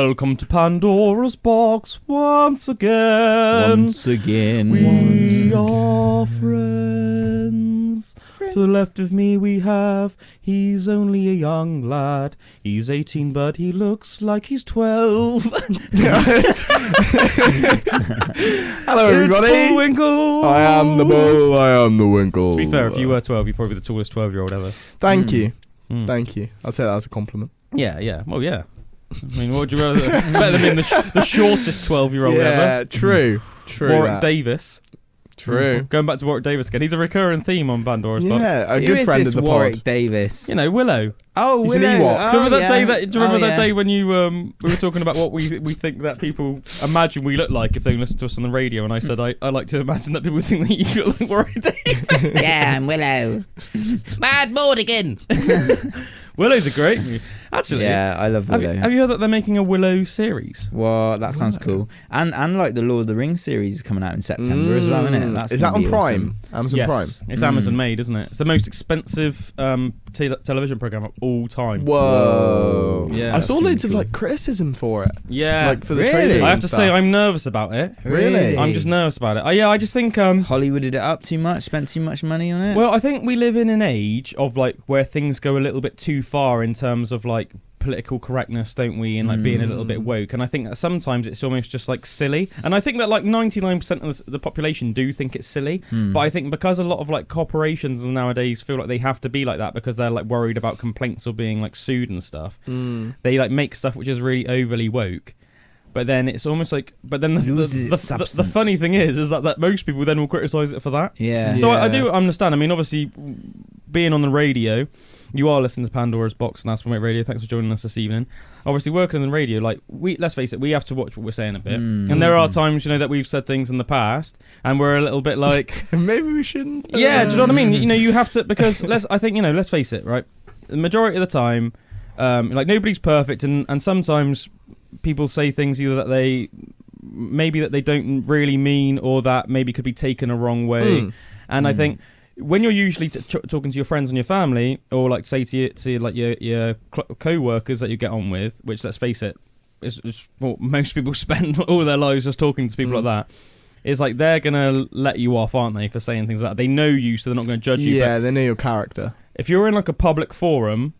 Welcome to Pandora's box once again. Once again. We are friends. To the left of me we have, he's only a young lad. He's 18 but he looks like he's 12. Hello everybody. It's Bullwinkle. I am the Bull, I am the Winkle. To be fair, if you were 12, you're probably the tallest 12-year-old ever. Thank you. Thank you. I'll take that as a compliment. Yeah. Well, yeah. I mean, what would you rather? Better than being the shortest 12-year-old ever. Yeah, true. Warwick Davis. True. Going back to Warwick Davis again. He's a recurring theme on Pandora's box. Yeah, a Who good is friend this of the Warwick pod. Davis? You know, Willow. Oh, He's an Willow. Ewok. Do you remember that day? yeah. Do you remember that yeah. day when you we were talking about what we think that people imagine we look like if they listen to us on the radio? And I said I like to imagine that people think that you look like Warwick Davis. Yeah, I'm Willow. Bad Mordigan. Willow's a great movie. Actually, Yeah, I love Willow. have you heard that they're making a Willow series? Well, that sounds cool. And like the Lord of the Rings series is coming out in September as well, isn't it? Is that on Prime? Amazon Yes, Prime? it's Amazon made, isn't it? It's the most expensive television program of all time. Whoa. Yeah, I saw that's loads of cool. like criticism for it. Yeah, Like for the Really? trailers I have and to stuff. say I'm nervous about it. Really? I'm just nervous about it. I just think Hollywooded it up too much, spent too much money on it. well, I think we live in an age of like where things go a little bit too far in terms of like political correctness, don't we, and like being a little bit woke, and I think that sometimes it's almost just like silly, and I think that like 99% of the population do think it's silly, but I think because a lot of like corporations nowadays feel like they have to be like that because they're like worried about complaints or being like sued and stuff, they like make stuff which is really overly woke. But then it's almost like, but then the funny thing is that most people then will criticise it for that. Yeah. So I do understand. I mean, obviously, being on the radio, you are listening to Pandora's Box and Aspen Waite Radio. Thanks for joining us this evening. Obviously, working on the radio, like let's face it, we have to watch what we're saying a bit. And there are times, that we've said things in the past, and we're a little bit like, Maybe we shouldn't. yeah, do you know what I mean? You have to, because let's face it, right? The majority of the time, like nobody's perfect, and sometimes people say things either that they don't really mean, or that maybe could be taken a wrong way. And I think when you're usually talking to your friends and your family, or like say to like your co-workers that you get on with, which let's face it, is what most people spend all their lives just talking to people like that. It's like they're gonna let you off, aren't they, for saying things like that? They know you, so they're not going to judge you. Yeah, they know your character. If you're in like a public forum,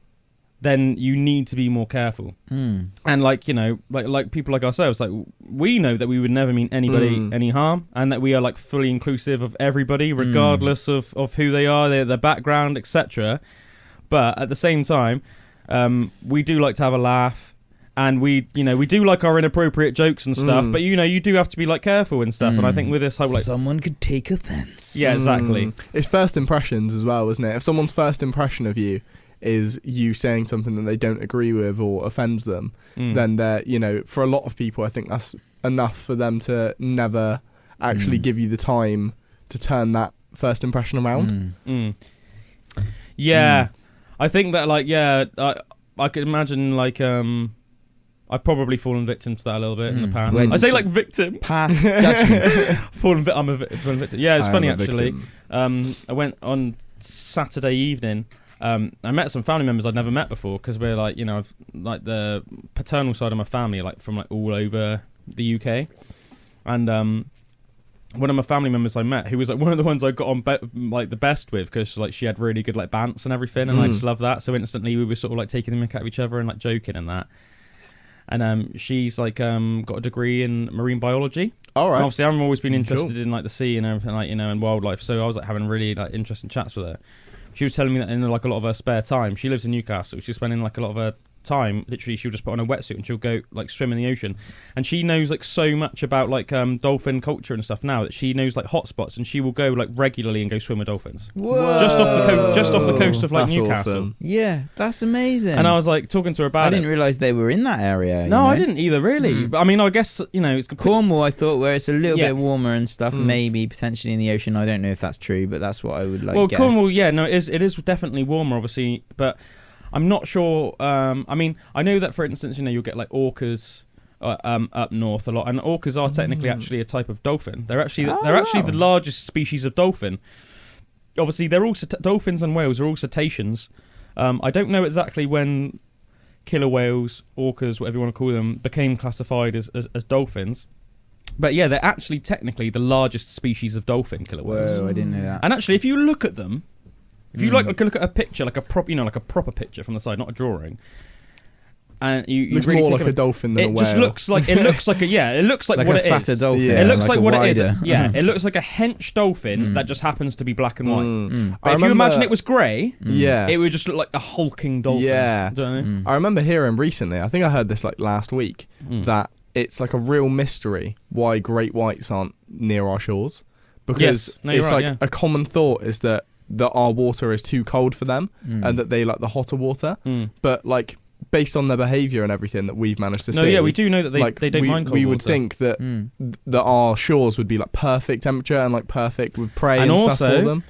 then you need to be more careful. And like, like people like ourselves, like we know that we would never mean anybody any harm, and that we are like fully inclusive of everybody, regardless of who they are, their background, etc. But at the same time, we do like to have a laugh, and we do like our inappropriate jokes and stuff, but you do have to be like careful and stuff. And I think with this whole like, someone could take offence. yeah, exactly. It's first impressions as well, isn't it? If someone's first impression of you is you saying something that they don't agree with or offends them, then they're, for a lot of people, I think that's enough for them to never actually give you the time to turn that first impression around. Yeah, I think that like, I could imagine like I've probably fallen victim to that a little bit in the past. I say like victim. Past judgment. I'm a victim. Yeah, it's funny actually. Victim. I went on Saturday evening. I met some family members I'd never met before, because we're like, like the paternal side of my family are like from like all over the UK, and one of my family members I met, who was like one of the ones I got on like the best with, because like she had really good like bants and everything, and I just love that. So instantly we were sort of like taking the mick out of each other and like joking and that. And she's like got a degree in marine biology. All right. And obviously, I've always been interested in like the sea and everything, like and wildlife. So I was like having really like interesting chats with her. She was telling me that in like a lot of her spare time, she lives in Newcastle, she's spending like a lot of her time, literally she'll just put on a wetsuit and she'll go like swim in the ocean, and she knows like so much about like dolphin culture and stuff now, that she knows like hotspots, and she will go like regularly and go swim with dolphins. Whoa. Just off the coast of like That's Newcastle. awesome. Yeah, that's amazing. And I was like talking to her about it. I didn't realise they were in that area. No, I didn't either, really. But I mean, I guess it's Cornwall, I thought, where it's a little bit warmer and stuff, maybe potentially in the ocean. I don't know if that's true, but that's what I would like. Well, guess. Cornwall, it is definitely warmer, obviously, but I'm not sure. I mean, I know that, for instance, you'll get like orcas up north a lot, and orcas are technically actually a type of dolphin. They're actually the largest species of dolphin. Obviously, they're all dolphins and whales are all cetaceans. I don't know exactly when killer whales, orcas, whatever you want to call them, became classified as dolphins. But yeah, they're actually technically the largest species of dolphin, killer whales. Whoa, I didn't know that. And actually, if you look at them, if you look at a picture, like a proper picture from the side, not a drawing, and you looks really more like a dolphin than a whale. It just looks like it looks like like what a it fatter is. dolphin. Yeah. It looks like what it is. wider. Yeah, it looks like a hench dolphin that just happens to be black and white. But I if you remember- imagine it was grey, Yeah. it would just look like a hulking dolphin. Yeah. Do you know what I mean? I remember hearing recently, I think I heard this like last week, that it's like a real mystery why great whites aren't near our shores. Because Yes. No, you're it's right, like yeah. a common thought is that our water is too cold for them and that they like the hotter water. But like based on their behaviour and everything that we've managed to see. No, yeah, we do know that they don't we, mind cold we would water. think that that our shores would be like perfect temperature and like perfect with prey and stuff also, for them.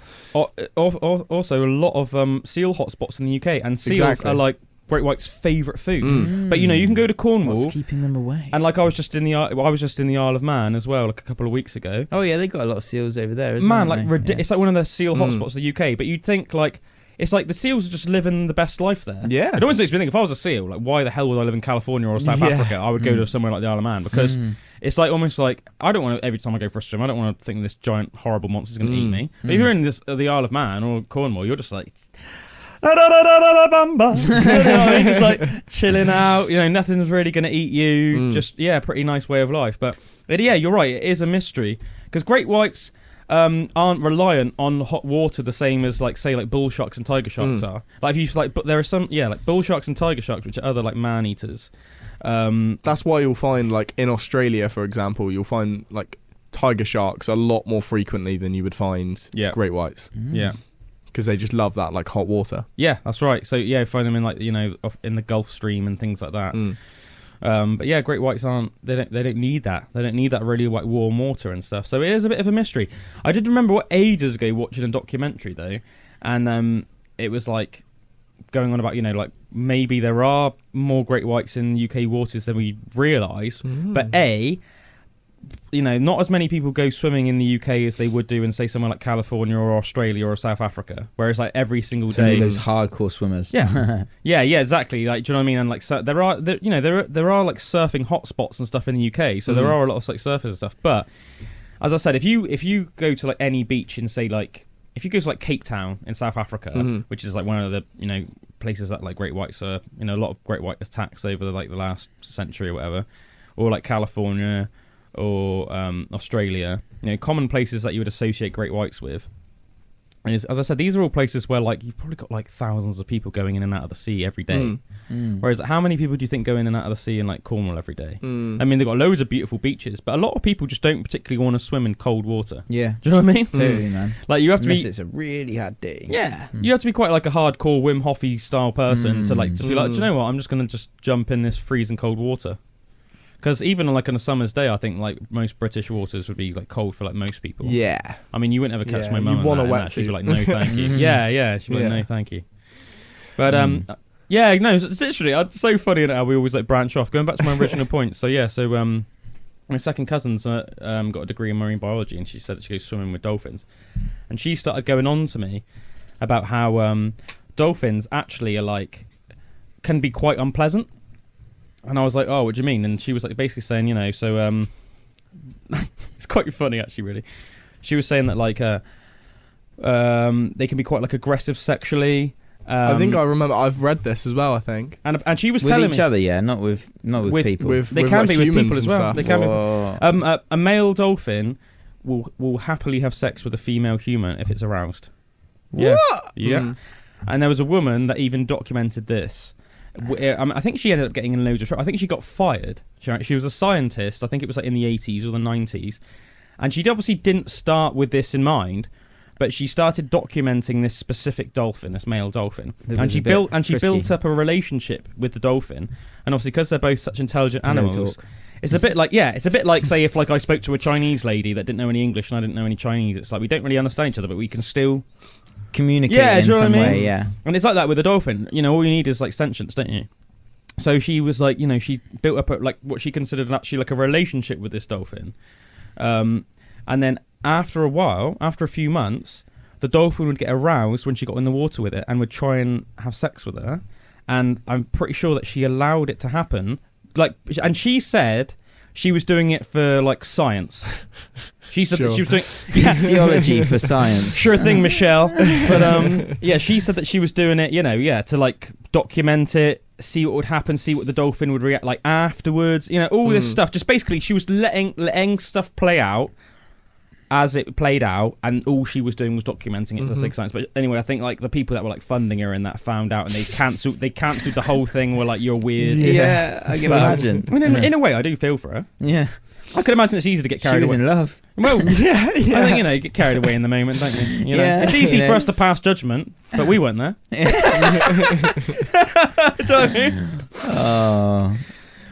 Also, a lot of seal hotspots in the UK, and seals are like great white's favourite food. But you can go to Cornwall. What's keeping them away? And like I was just in the Isle of Man as well, like a couple of weeks ago. Oh yeah, they got a lot of seals over there, isn't Man, they? like it's like one of the seal hotspots of the UK. But you'd think like it's like the seals are just living the best life there. Yeah. It always makes me think if I was a seal, like why the hell would I live in California or South Africa? I would go to somewhere like the Isle of Man because it's like almost like I don't want to every time I go for a swim, I don't want to think this giant horrible monster's going to eat me. But if you're in the Isle of Man or Cornwall, you're just like. You know what I mean? Just like chilling out, nothing's really going to eat you. Just pretty nice way of life. But yeah, you're right, it is a mystery because great whites aren't reliant on hot water the same as like say like bull sharks and tiger sharks are. Like if you like, but there are some like bull sharks and tiger sharks which are other like man eaters. That's why you'll find like in Australia, for example, you'll find like tiger sharks a lot more frequently than you would find great whites. Yeah. Because they just love that like hot water. Yeah, that's right. So find them in like in the Gulf Stream and things like that. But yeah, great whites they don't need that. They don't need that really like warm water and stuff. So it is a bit of a mystery. I did remember ages ago watching a documentary though, and it was like going on about like maybe there are more great whites in UK waters than we realise. But not as many people go swimming in the UK as they would do in say somewhere like California or Australia or South Africa, whereas like every single day those hardcore swimmers. yeah, exactly. Like, do you know what I mean? And like, so there are like surfing hotspots and stuff in the UK, so there are a lot of like surfers and stuff. But as I said, if you go to like any beach in say like if you go to like Cape Town in South Africa, which is like one of the places that like great whites are a lot of great white attacks over like the last century or whatever, or like California. Or Australia, common places that you would associate great whites with. And as I said, these are all places where like you've probably got like thousands of people going in and out of the sea every day. Whereas how many people do you think go in and out of the sea in like Cornwall every day? I mean, they've got loads of beautiful beaches, but a lot of people just don't particularly want to swim in cold water. Yeah. Do you know what I mean? Totally, man. Like you have to Unless it's a really hot day. Yeah. You have to be quite like a hardcore Wim Hof-y style person to like just be like, do you know what? I'm just going to just jump in this freezing cold water. Because even like on a summer's day, I think like most British waters would be like cold for like most people. Yeah. I mean, you wouldn't ever catch my mum. You want a wetsuit. She'd be wetsuit. like, no, thank you. Yeah. She'd be like, no, thank you. But it's literally it's so funny how we always like branch off. Going back to my original point. So my second cousin's got a degree in marine biology, and she said that she goes swimming with dolphins, and she started going on to me about how dolphins actually are like can be quite unpleasant. And I was like, oh, what do you mean? And she was like basically saying, it's quite funny actually, really. She was saying that like they can be quite like aggressive sexually. I think I remember I've read this as well, I think. And she was with telling each me, other, yeah, not with people. they can like be with humans people as and well. stuff. They can be. A male dolphin will happily have sex with a female human if it's aroused. Yeah. What? Yeah. And there was a woman that even documented this. I think she ended up getting in loads of trouble. I think she got fired. She was a scientist. I think it was like in the 80s or the 90s. And she obviously didn't start with this in mind, but she started documenting this specific dolphin, this male dolphin. And she built up a relationship with the dolphin. And obviously because they're both such intelligent animals, it's a bit like say if like I spoke to a Chinese lady that didn't know any English and I didn't know any Chinese. It's like we don't really understand each other, but we can still communicate in some way, yeah. And it's like that with a dolphin. All you need is like sentience, don't you? So she was like, she built up like what she considered actually like a relationship with this dolphin. And then after a few months, the dolphin would get aroused when she got in the water with it and would try and have sex with her. and I'm pretty sure that she allowed it to happen. Like, and she said she was doing it for like science. She said that she was doing histology for science. Sure thing, Michelle. But yeah, she said that she was doing it, to like document it, see what would happen, see what the dolphin would react like afterwards, all this stuff. Just basically, she was letting stuff play out as it played out, and all she was doing was documenting it for the sake of science. But anyway, I think like the people that were like funding her and that found out, and they cancelled the whole thing. Were like, you're weird. Yeah, I can imagine. I mean, in a way, I do feel for her. Yeah. I could imagine it's easy to get carried away. She was in love. Well, I think, you get carried away in the moment, don't you? It's easy for us to pass judgment, but we weren't there. Do you know what I mean? Oh.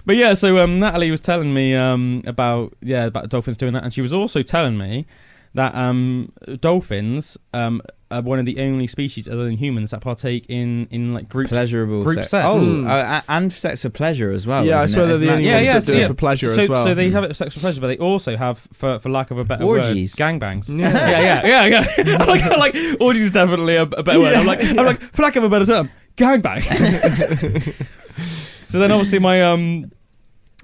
But yeah, so Natalie was telling me about dolphins doing that, and she was also telling me that dolphins are one of the only species other than humans that partake in like group sex. And sex for pleasure as well. Yeah, I swear they're the only ones that do it for pleasure as well. So they have it for sex for pleasure, but they also have, for lack of a better orgies. word, gangbangs. Yeah. like orgies is definitely a better word. I'm like, for lack of a better term, gangbangs. So then obviously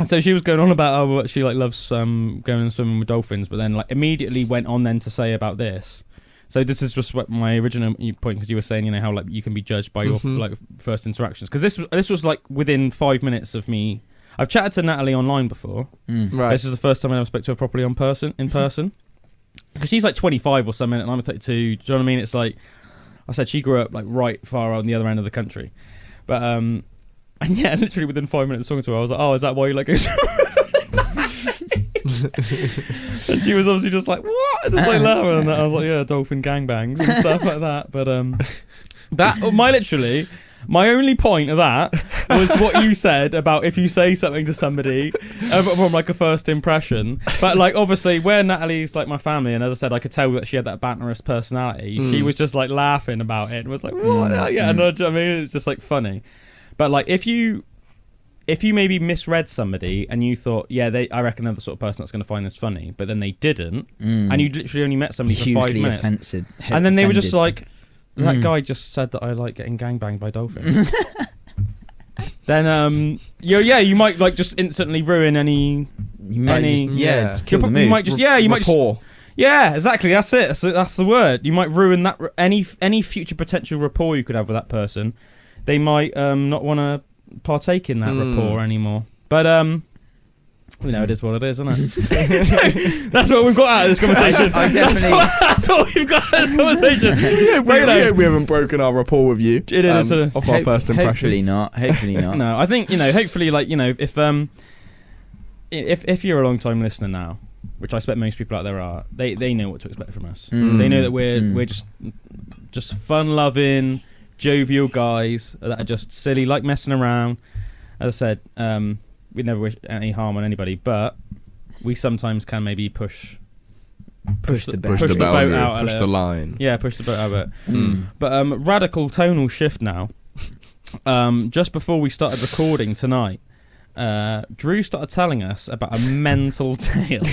so she was going on about how she like loves going and swimming with dolphins, but then like immediately went on then to say about this. So this is just what my original point, because you were saying how like you can be judged by your like first interactions, because this was like within 5 minutes of me. I've chatted to Natalie online before. Right. This is the first time I ever spoke to her properly in person. Because she's like 25 or something, and I'm 32. Do you know what I mean? It's like I said, she grew up like right far on the other end of the country, but and yeah, literally within 5 minutes talking to her, I was like, "Oh, is that why you like?" And she was obviously just like, "What?" Just like laughing, and I was like, "Yeah, dolphin gangbangs and stuff like that." But my only point of that was what you said about if you say something to somebody from like a first impression. But like obviously, where Natalie's like my family, and as I said, I could tell that she had that banterous personality. She was just like laughing about it and was like, "What?" Yeah, no, I mean, it's just like funny. But like if you maybe misread somebody and you thought, I reckon they're the sort of person that's going to find this funny, but then they didn't, and you literally only met somebody for 5 minutes, and then they were just like, that guy just said that I like getting gangbanged by dolphins. Then you might like just instantly ruin any. You might kill the mood. You might just yeah, exactly. That's it. That's the word. You might ruin that any future potential rapport you could have with that person. They might not want to partake in that rapport anymore. But it is what it is, isn't it? So, that's what we've got out of this conversation. That's what we've got out of this conversation. We haven't broken our rapport with you. It is off our first impression. Hopefully not. No, I think hopefully, like if you're a long time listener now, which I expect most people out there are, they know what to expect from us. They know that we're just fun loving, jovial guys that are just silly, like messing around. As I said, we never wish any harm on anybody, but we sometimes can maybe push the line. Yeah, push the boat out of it. But radical tonal shift now. Just before we started recording tonight, Drew started telling us about a mental tale.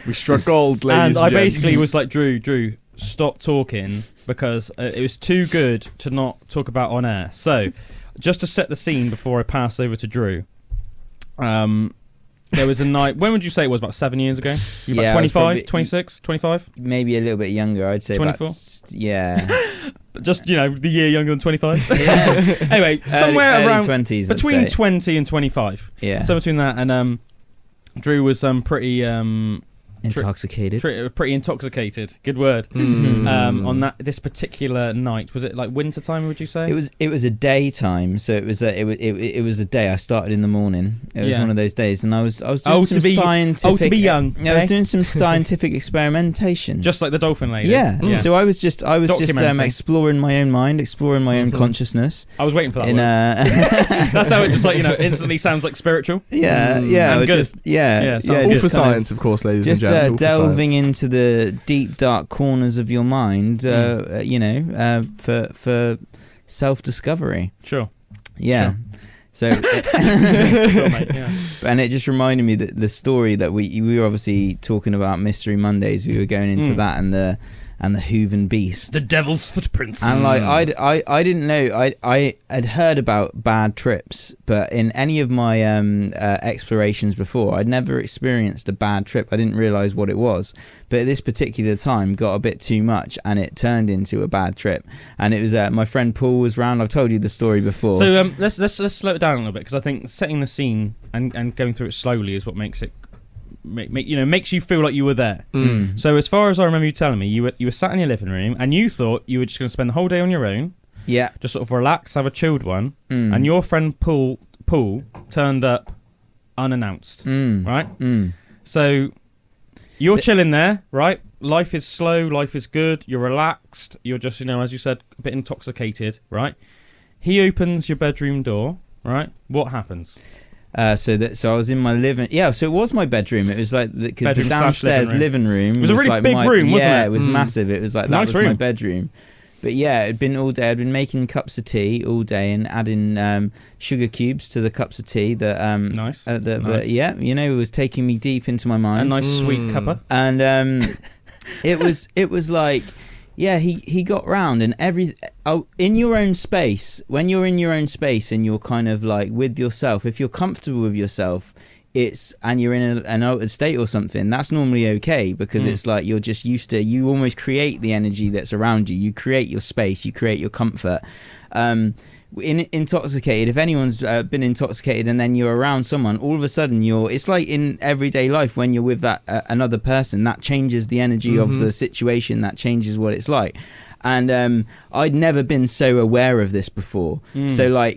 We struck gold, ladies and I basically was like, Drew, stop talking, because it was too good to not talk about on air. So, just to set the scene before I pass over to Drew, there was a night, when would you say it was, about 7 years ago? You about 25, 26, 25? Maybe a little bit younger, I'd say 24? Yeah. Just, the year younger than 25? Yeah. Anyway, somewhere early around 20s, between 20 and 25. Yeah. So between that, and Drew was pretty... intoxicated. Pretty intoxicated. Good word. On this particular night, was it like winter time? Would you say it was a daytime? So it was a day. I started in the morning. It was one of those days, and I was doing some scientific. To be young. I was doing some scientific experimentation, just like the dolphin lady. Yeah. So I was just exploring my own mind, exploring my own consciousness. I was waiting for that. That's how it just instantly sounds like spiritual. Yeah. And good. All for science, of course, ladies and gentlemen. Delving into the deep dark corners of your mind, for self-discovery. Sure. Yeah. Sure. So, sure, mate, yeah. And it just reminded me that the story that we were obviously talking about Mystery Mondays. We were going into that, and and the Hooven Beast. The Devil's Footprints. And like I didn't know, I had heard about bad trips, but in any of my explorations before, I'd never experienced a bad trip. I didn't realise what it was, but at this particular time got a bit too much and it turned into a bad trip. And it was my friend Paul was round. I've told you the story before. So let's slow it down a little bit, because I think setting the scene and going through it slowly is what makes it makes you feel like you were there. So as far as I remember you telling me, you were sat in your living room and you thought you were just going to spend the whole day on your own. Yeah. Just sort of relax, have a chilled one. And your friend Paul turned up unannounced, right? So you're chilling there, right? Life is slow, life is good, you're relaxed, you're just, as you said, a bit intoxicated, right? He opens your bedroom door, right? What happens? So I was in my living. Yeah, so it was my bedroom. It was like because the downstairs living room. It was a really like big room, wasn't it? Yeah, it was massive. It was like nice that was room. my bedroom. But yeah, it'd been all day. I'd been making cups of tea all day and adding sugar cubes to the cups of tea. Nice. But yeah, it was taking me deep into my mind. A nice sweet cuppa. And it was like. Yeah, he got round and in your own space, when you're in your own space and you're kind of like with yourself, if you're comfortable with yourself, and you're in an altered state or something, that's normally okay, because it's like you're just used to, you almost create the energy that's around you. You create your space, you create your comfort. Intoxicated, if anyone's been intoxicated and then you're around someone, all of a sudden it's like in everyday life when you're with that another person, that changes the energy of the situation, that changes what it's like. And I'd never been so aware of this before. So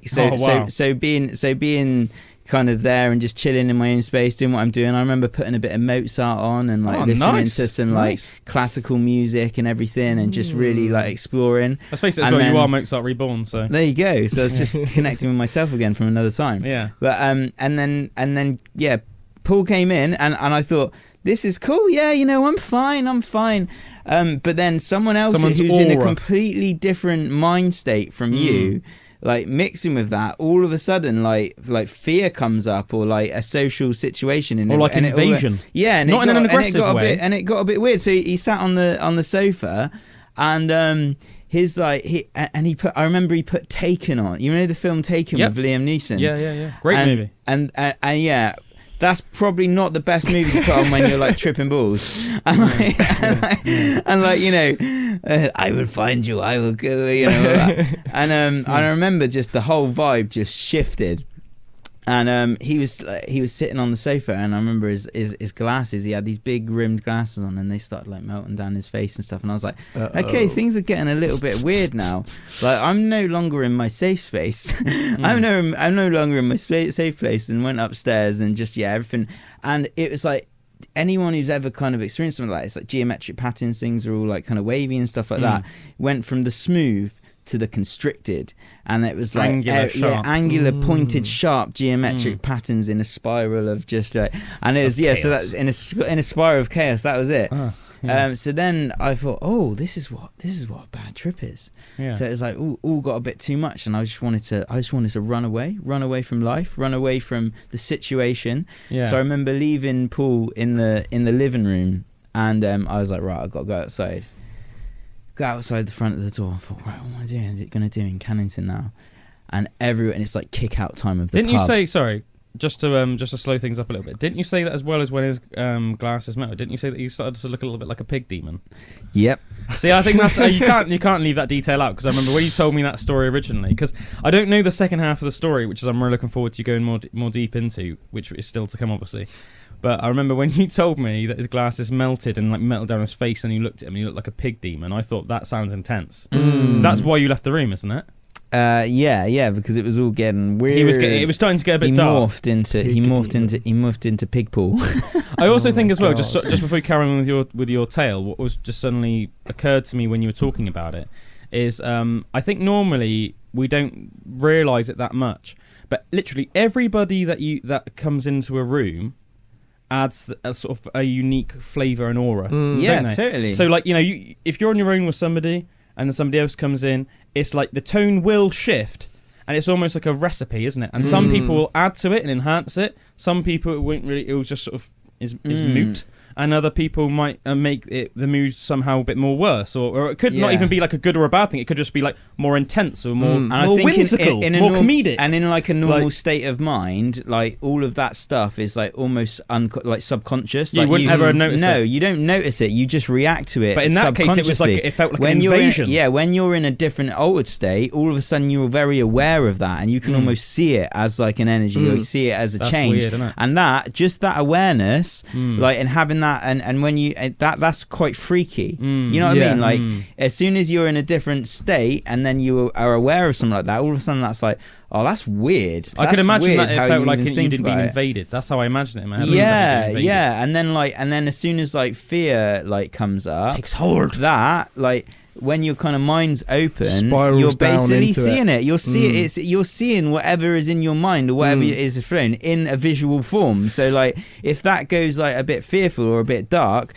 being kind of there and just chilling in my own space doing what I'm doing. I remember putting a bit of Mozart on and listening to some classical music and everything, and just really exploring. Let's face it, as well, you are Mozart reborn, so there you go. So I was just connecting with myself again from another time. Yeah. But and then Paul came in and I thought, this is cool. Yeah, I'm fine. But then someone else who's in a completely different mind state from you, mixing with that, all of a sudden fear comes up, or a social situation or an invasion. And not in an aggressive way. And it got a bit weird. So he sat on the sofa, and he put. I remember he put Taken on. The film Taken with Liam Neeson. Yeah. Great movie. And yeah. That's probably not the best movie to put on when you're tripping balls. I will find you, I will kill you, And I remember just the whole vibe just shifted. And he was sitting on the sofa, and I remember his glasses. He had these big rimmed glasses on, and they started melting down his face and stuff. And I was like, okay, things are getting a little bit weird now. I'm no longer in my safe space. I'm no longer in my safe place. And went upstairs and just everything. And it was anyone who's ever kind of experienced something like that, it's geometric patterns. Things are all kind of wavy and stuff like that. Went from the smooth to the constricted, and it was angular pointed sharp geometric patterns in a spiral of just and it was so that's in a spiral of chaos. That was it. So then I thought, this is what a bad trip is. So it was all got a bit too much, and I just wanted to run away from life, run away from the situation. So I remember leaving Paul in the living room, and I was like, right, I've got to go outside. Go outside the front of the door. I thought, right, what am I going to do in Cannington now? And it's kick out time of the pub. Didn't you say, sorry, just to slow things up a little bit, didn't you say that as well as when his glasses melted? Didn't you say that you started to look a little bit like a pig demon? Yep. See, I think that's you can't leave that detail out, because I remember when you told me that story originally, because I don't know the second half of the story, which is I'm really looking forward to going more deep into, which is still to come, obviously. But I remember when you told me that his glasses melted and melted down his face, and you looked at him and he looked like a pig demon, I thought that sounds intense. So that's why you left the room, isn't it? Yeah, because it was all getting weird. It was starting to get a bit dark. He morphed into pig pool. I also think as well, just before you carry on with your tale, what was just suddenly occurred to me when you were talking about it is I think normally we don't realise it that much, but literally everybody that comes into a room adds a sort of a unique flavour and aura. Yeah, totally. So if you're on your own with somebody and then somebody else comes in, it's the tone will shift, and it's almost like a recipe, isn't it? And some people will add to it and enhance it. Some people it won't really. It will just sort of is moot. and other people might make the mood somehow a bit more worse, or it could not even be like a good or a bad thing. It could just be like more intense or more, more whimsical, in more comedic. And in like a normal state of mind, like all of that stuff is like almost like subconscious. You like wouldn't ever notice it. No, you don't notice it. You just react to it. But in that case, it was like it felt like an invasion. When you're in a different altered state, all of a sudden you're very aware of that, and you can almost see it as like an energy, or you see it as a change. Weird, isn't it? And that awareness, like, and having that, and when you that's quite freaky. You know what I mean? Like, as soon as you're in a different state, and then you are aware of something like that, all of a sudden that's like, oh, that's weird. I could imagine that it felt like you'd been invaded. That's how I imagine it, man. Yeah. And then as soon as like fear like comes up, takes hold. That like, when your kind of mind's open, spirals you're basically seeing it. You're Mm. seeing whatever is in your mind, or whatever is thrown in a visual form. So like, if that goes like a bit fearful or a bit dark,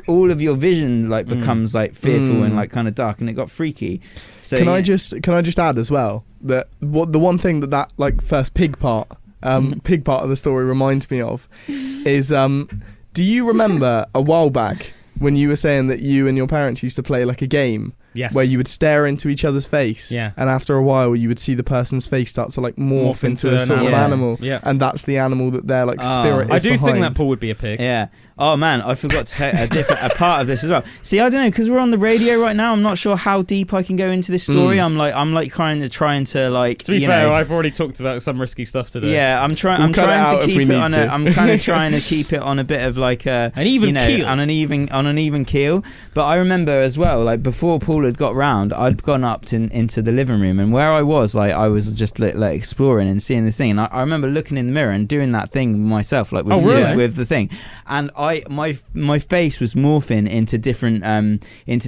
all of your vision like becomes like fearful and like kind of dark, and it got freaky. So can I just add as well that the one thing that like first pig part of the story reminds me of is do you remember a while back when you were saying that you and your parents used to play like a game? Yes. Where you would stare into each other's face, yeah, and after a while you would see the person's face start to like morph into a sort of animal, yeah, and that's the animal that their like spirit is I do behind. think that Paul would be a pig. Yeah. Oh man, I forgot to say a part of this as well. See, I don't know, because we're on the radio right now. I'm not sure how deep I can go into this story. I'm trying to like. To be fair, I've already talked about some risky stuff today. Yeah, I'm trying to keep it on I'm kind of trying to keep it on a bit of like an even keel, on an even keel. But I remember as well, like before Paul had got round, I'd gone up into the living room, and where I was, like I was just like exploring and seeing this thing. And I remember looking in the mirror and doing that thing myself, like with the thing, and my face was morphing into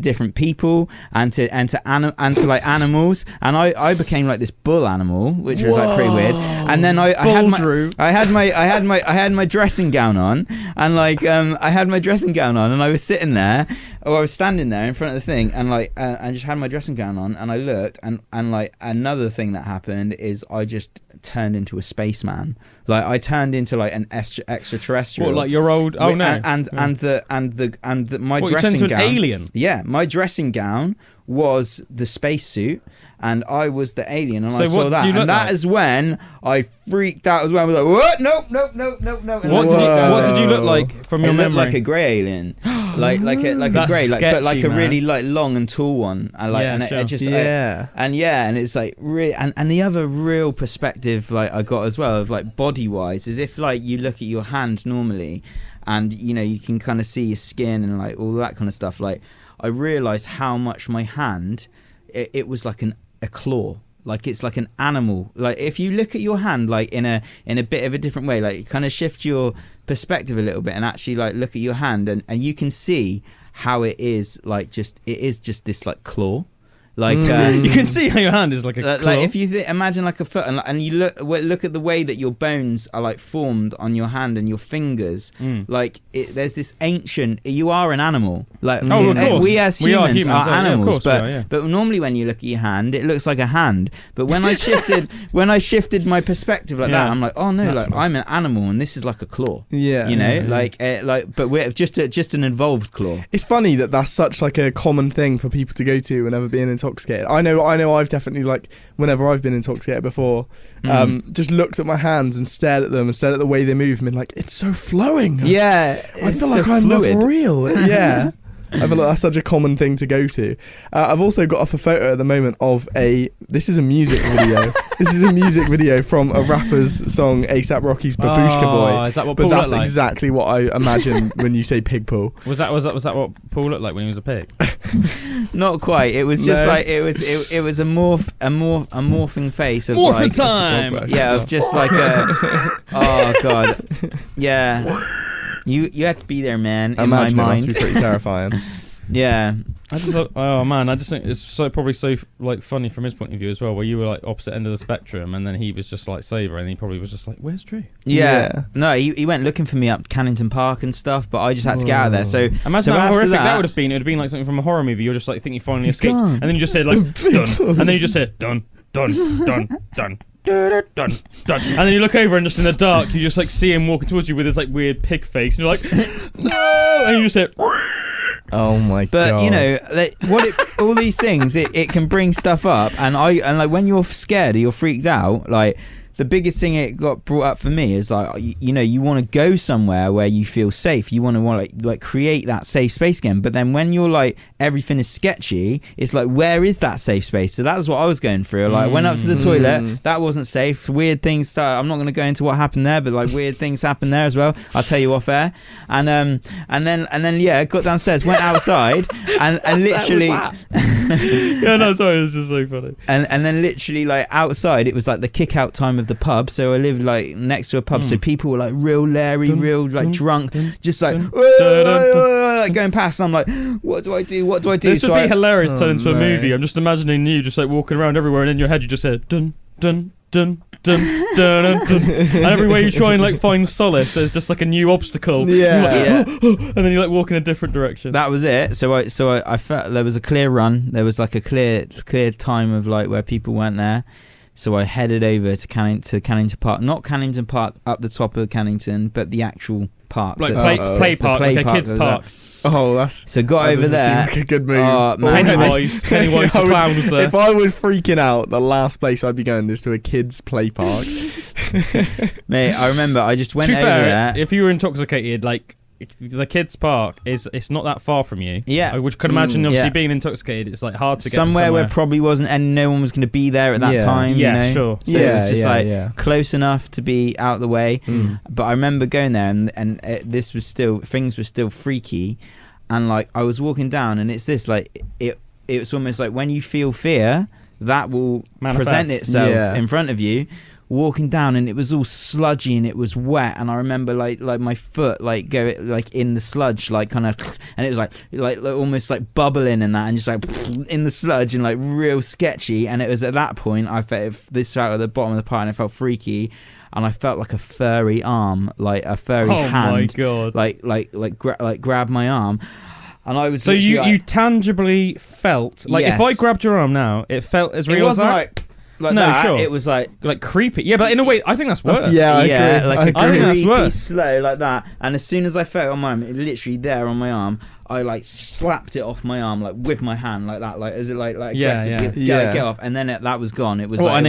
different people and to like animals, and I became like this bull animal, which was like pretty weird. And then I had my dressing gown on, and like and I was sitting there, or I was standing there in front of the thing, and like I just had my dressing gown on, and I looked, and like another thing that happened is I just turned into a spaceman. Like I turned into like an extraterrestrial. What, like your old? Oh no! And my what, dressing you turned gown. To an alien. Yeah, my dressing gown was the spacesuit, and I was the alien, and I saw that, and that is when I freaked out as well. I was like, "What? Nope." What did you look like from your memory? Like a grey alien, like a grey, like, but like a really like long and tall one, and like, and it's like really, and the other real perspective like I got as well of like body wise is if like you look at your hand normally, and you know you can kind of see your skin and like all that kind of stuff. Like I realised how much my hand, it was like a claw. Like it's like an animal. Like if you look at your hand like in a bit of a different way, like kind of shift your perspective a little bit and actually like look at your hand, and you can see how it is like just this like claw. Like you can see how your hand is like a claw. Like if you imagine like a foot, and you look at the way that your bones are like formed on your hand and your fingers. Like there's this ancient. You are an animal. Like of course. We as humans are animals. Yeah, but normally when you look at your hand, it looks like a hand. But when I shifted my perspective like that, I'm like, oh no, like I'm an animal and this is like a claw. Yeah, you know, but we're just an evolved claw. It's funny that that's such like a common thing for people to go to whenever being intoxicated. I know I've definitely, like, whenever I've been intoxicated before, just looked at my hands and stared at them and stared at the way they move and been like, it's so flowing. Yeah, I feel like I'm not real. Yeah. I feel like that's such a common thing to go to. I've also got off a photo at the moment of this is a music video. This is a music video from a rapper's song, A$AP Rocky's Babushka Boy. Is that what but Paul that's looked like? exactly what I imagine when you say pig Paul. Was that what Paul looked like when he was a pig? Not quite. It was just like it was a morphing face of morphing like, time. Yeah, of just like a oh god. Yeah. You had to be there, man. In my mind, it must be pretty terrifying. Yeah. I just thought, oh man, I just think it's probably so like funny from his point of view as well, where you were like opposite end of the spectrum, and then he was just like sober, and he probably was just like, "Where's Drew?" Yeah. No, he went looking for me up Cannington Park and stuff, but I just had to get out of there. So imagine how horrific that would have been. It would have been like something from a horror movie. You're just like think you finally escaped, and then you just said like done, and then you just said done. Dun. And then you look over and just in the dark you just like see him walking towards you with his like weird pig face and you're like no, and you just said. Oh my But god! you know, like, all these things, it can bring stuff up, and like when you're scared or you're freaked out, like. The biggest thing it got brought up for me is like, you know, you want to go somewhere where you feel safe. You want to like create that safe space again. But then when you're like everything is sketchy, it's like, where is that safe space? So that's what I was going through. Like, I went up to the toilet, that wasn't safe. Weird things started. I'm not going to go into what happened there, but like weird things happened there as well. I'll tell you off air. And then yeah, got downstairs, went outside, and literally. Yeah, no, sorry, this is so funny. And then literally like outside, it was like the kick out time of the pub. So I lived like next to a pub, so people were like real Larry, real like drunk, just like going past. And I'm like, what do I do? What do I do? This would be hilarious to turn into a movie. I'm just imagining you just like walking around everywhere, and in your head you just said dun dun dun dun dun dun, dun. And everywhere you try and like find solace, there's just like a new obstacle. Yeah. And then you like walk in a different direction. That was it. So I felt there was a clear run. There was like a clear time of like where people weren't there. So I headed over to Cannington Park, not Cannington Park up the top of Cannington, but the actual park, like play park, like a kids park. Oh, that's so got over there. Seem like a good move. Pennywise the clown was there. If I was freaking out, the last place I'd be going is to a kids' play park. Mate, I remember I just went to be over fair, there. if you were intoxicated, like the kids' park it's not that far from you. Yeah, I could imagine. Obviously, yeah. being intoxicated, it's like hard to get somewhere where probably wasn't, and no one was going to be there at that Yeah. time. Yeah, you know? sure. So Yeah, it was just yeah. close enough to be out the way. But I remember going there, and this was still, things were still freaky, and like I was walking down, and it's this like it's almost like when you feel fear, that will present itself in front of you. Walking down, and it was all sludgy and it was wet, and I remember like my foot like go like in the sludge, like kind of, and it was like almost like bubbling in that, and just like in the sludge, and like real sketchy. And it was at that point I felt this out at the bottom of the pile, and I felt freaky, and I felt like a furry arm, like a furry hand, my god, like grab my arm. And I was so you tangibly felt like, yes. If I grabbed your arm now, it felt as real as that. Like no, that. Sure. It was like creepy. Yeah, but in a way, I think that's worse. I agree. Like I think that's creepy, worse. slow, like that. And as soon as I felt it on my arm, literally there on my arm, I like slapped it off my arm, like with my hand, like that, like as it like aggressive, get off. And then that was gone. It was and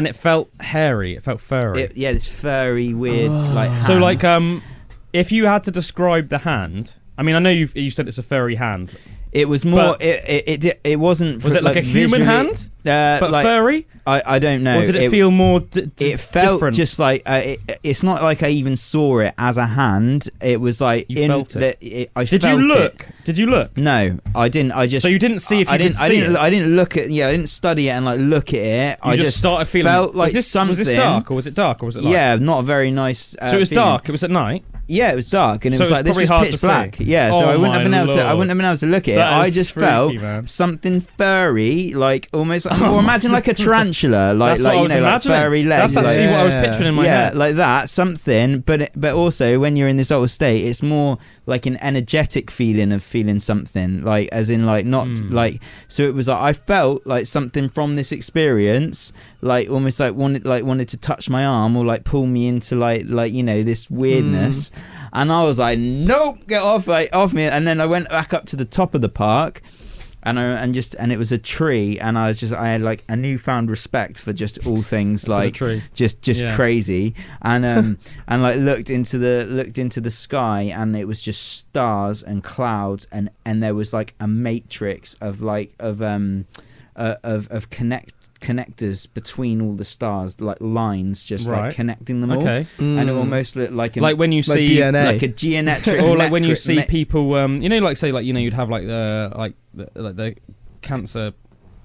it felt hairy. It felt furry. This furry, weird, like hand. So like if you had to describe the hand, I mean, I know you said it's a furry hand. It was more. It wasn't. Was it like a human hand? But like, furry? I don't know. Or did it feel more? It felt different? just like it's not like I even saw it as a hand. It was like you felt it. Did you look? Did you look? No, I didn't. I just. So you didn't see if you could see it? I didn't look at. Yeah, I didn't study it and like look at it. I just started feeling. Felt like something. Was this dark or was it dark or was it? Light? Yeah, not a very nice. So it was feeling. dark. It was at night. Yeah, it was dark, and it so was like this was pitch black. Yeah, so I wouldn't have been able to. I wouldn't have been able to look at it. I just felt something furry, like almost, or imagine like a tarantula, like you know, like furry legs. That's actually what I was picturing in my head. Yeah, like that, something. But also when you're in this old state, it's more like an energetic feeling of feeling something, like as in like not like. So it was like I felt like something from this experience, like almost like wanted to touch my arm or like pull me into like you know this weirdness. And I was like, nope, get off me. And then I went back up to the top of the park, and it was a tree, and I had like a newfound respect for just all things like just crazy, and like looked into the sky, and it was just stars and clouds, and there was like a matrix of connectors between all the stars, like lines just like connecting them all. And it almost looked like when you see DNA. like a geometric or like when you see people you know, like say like, you know, you'd have like the Cancer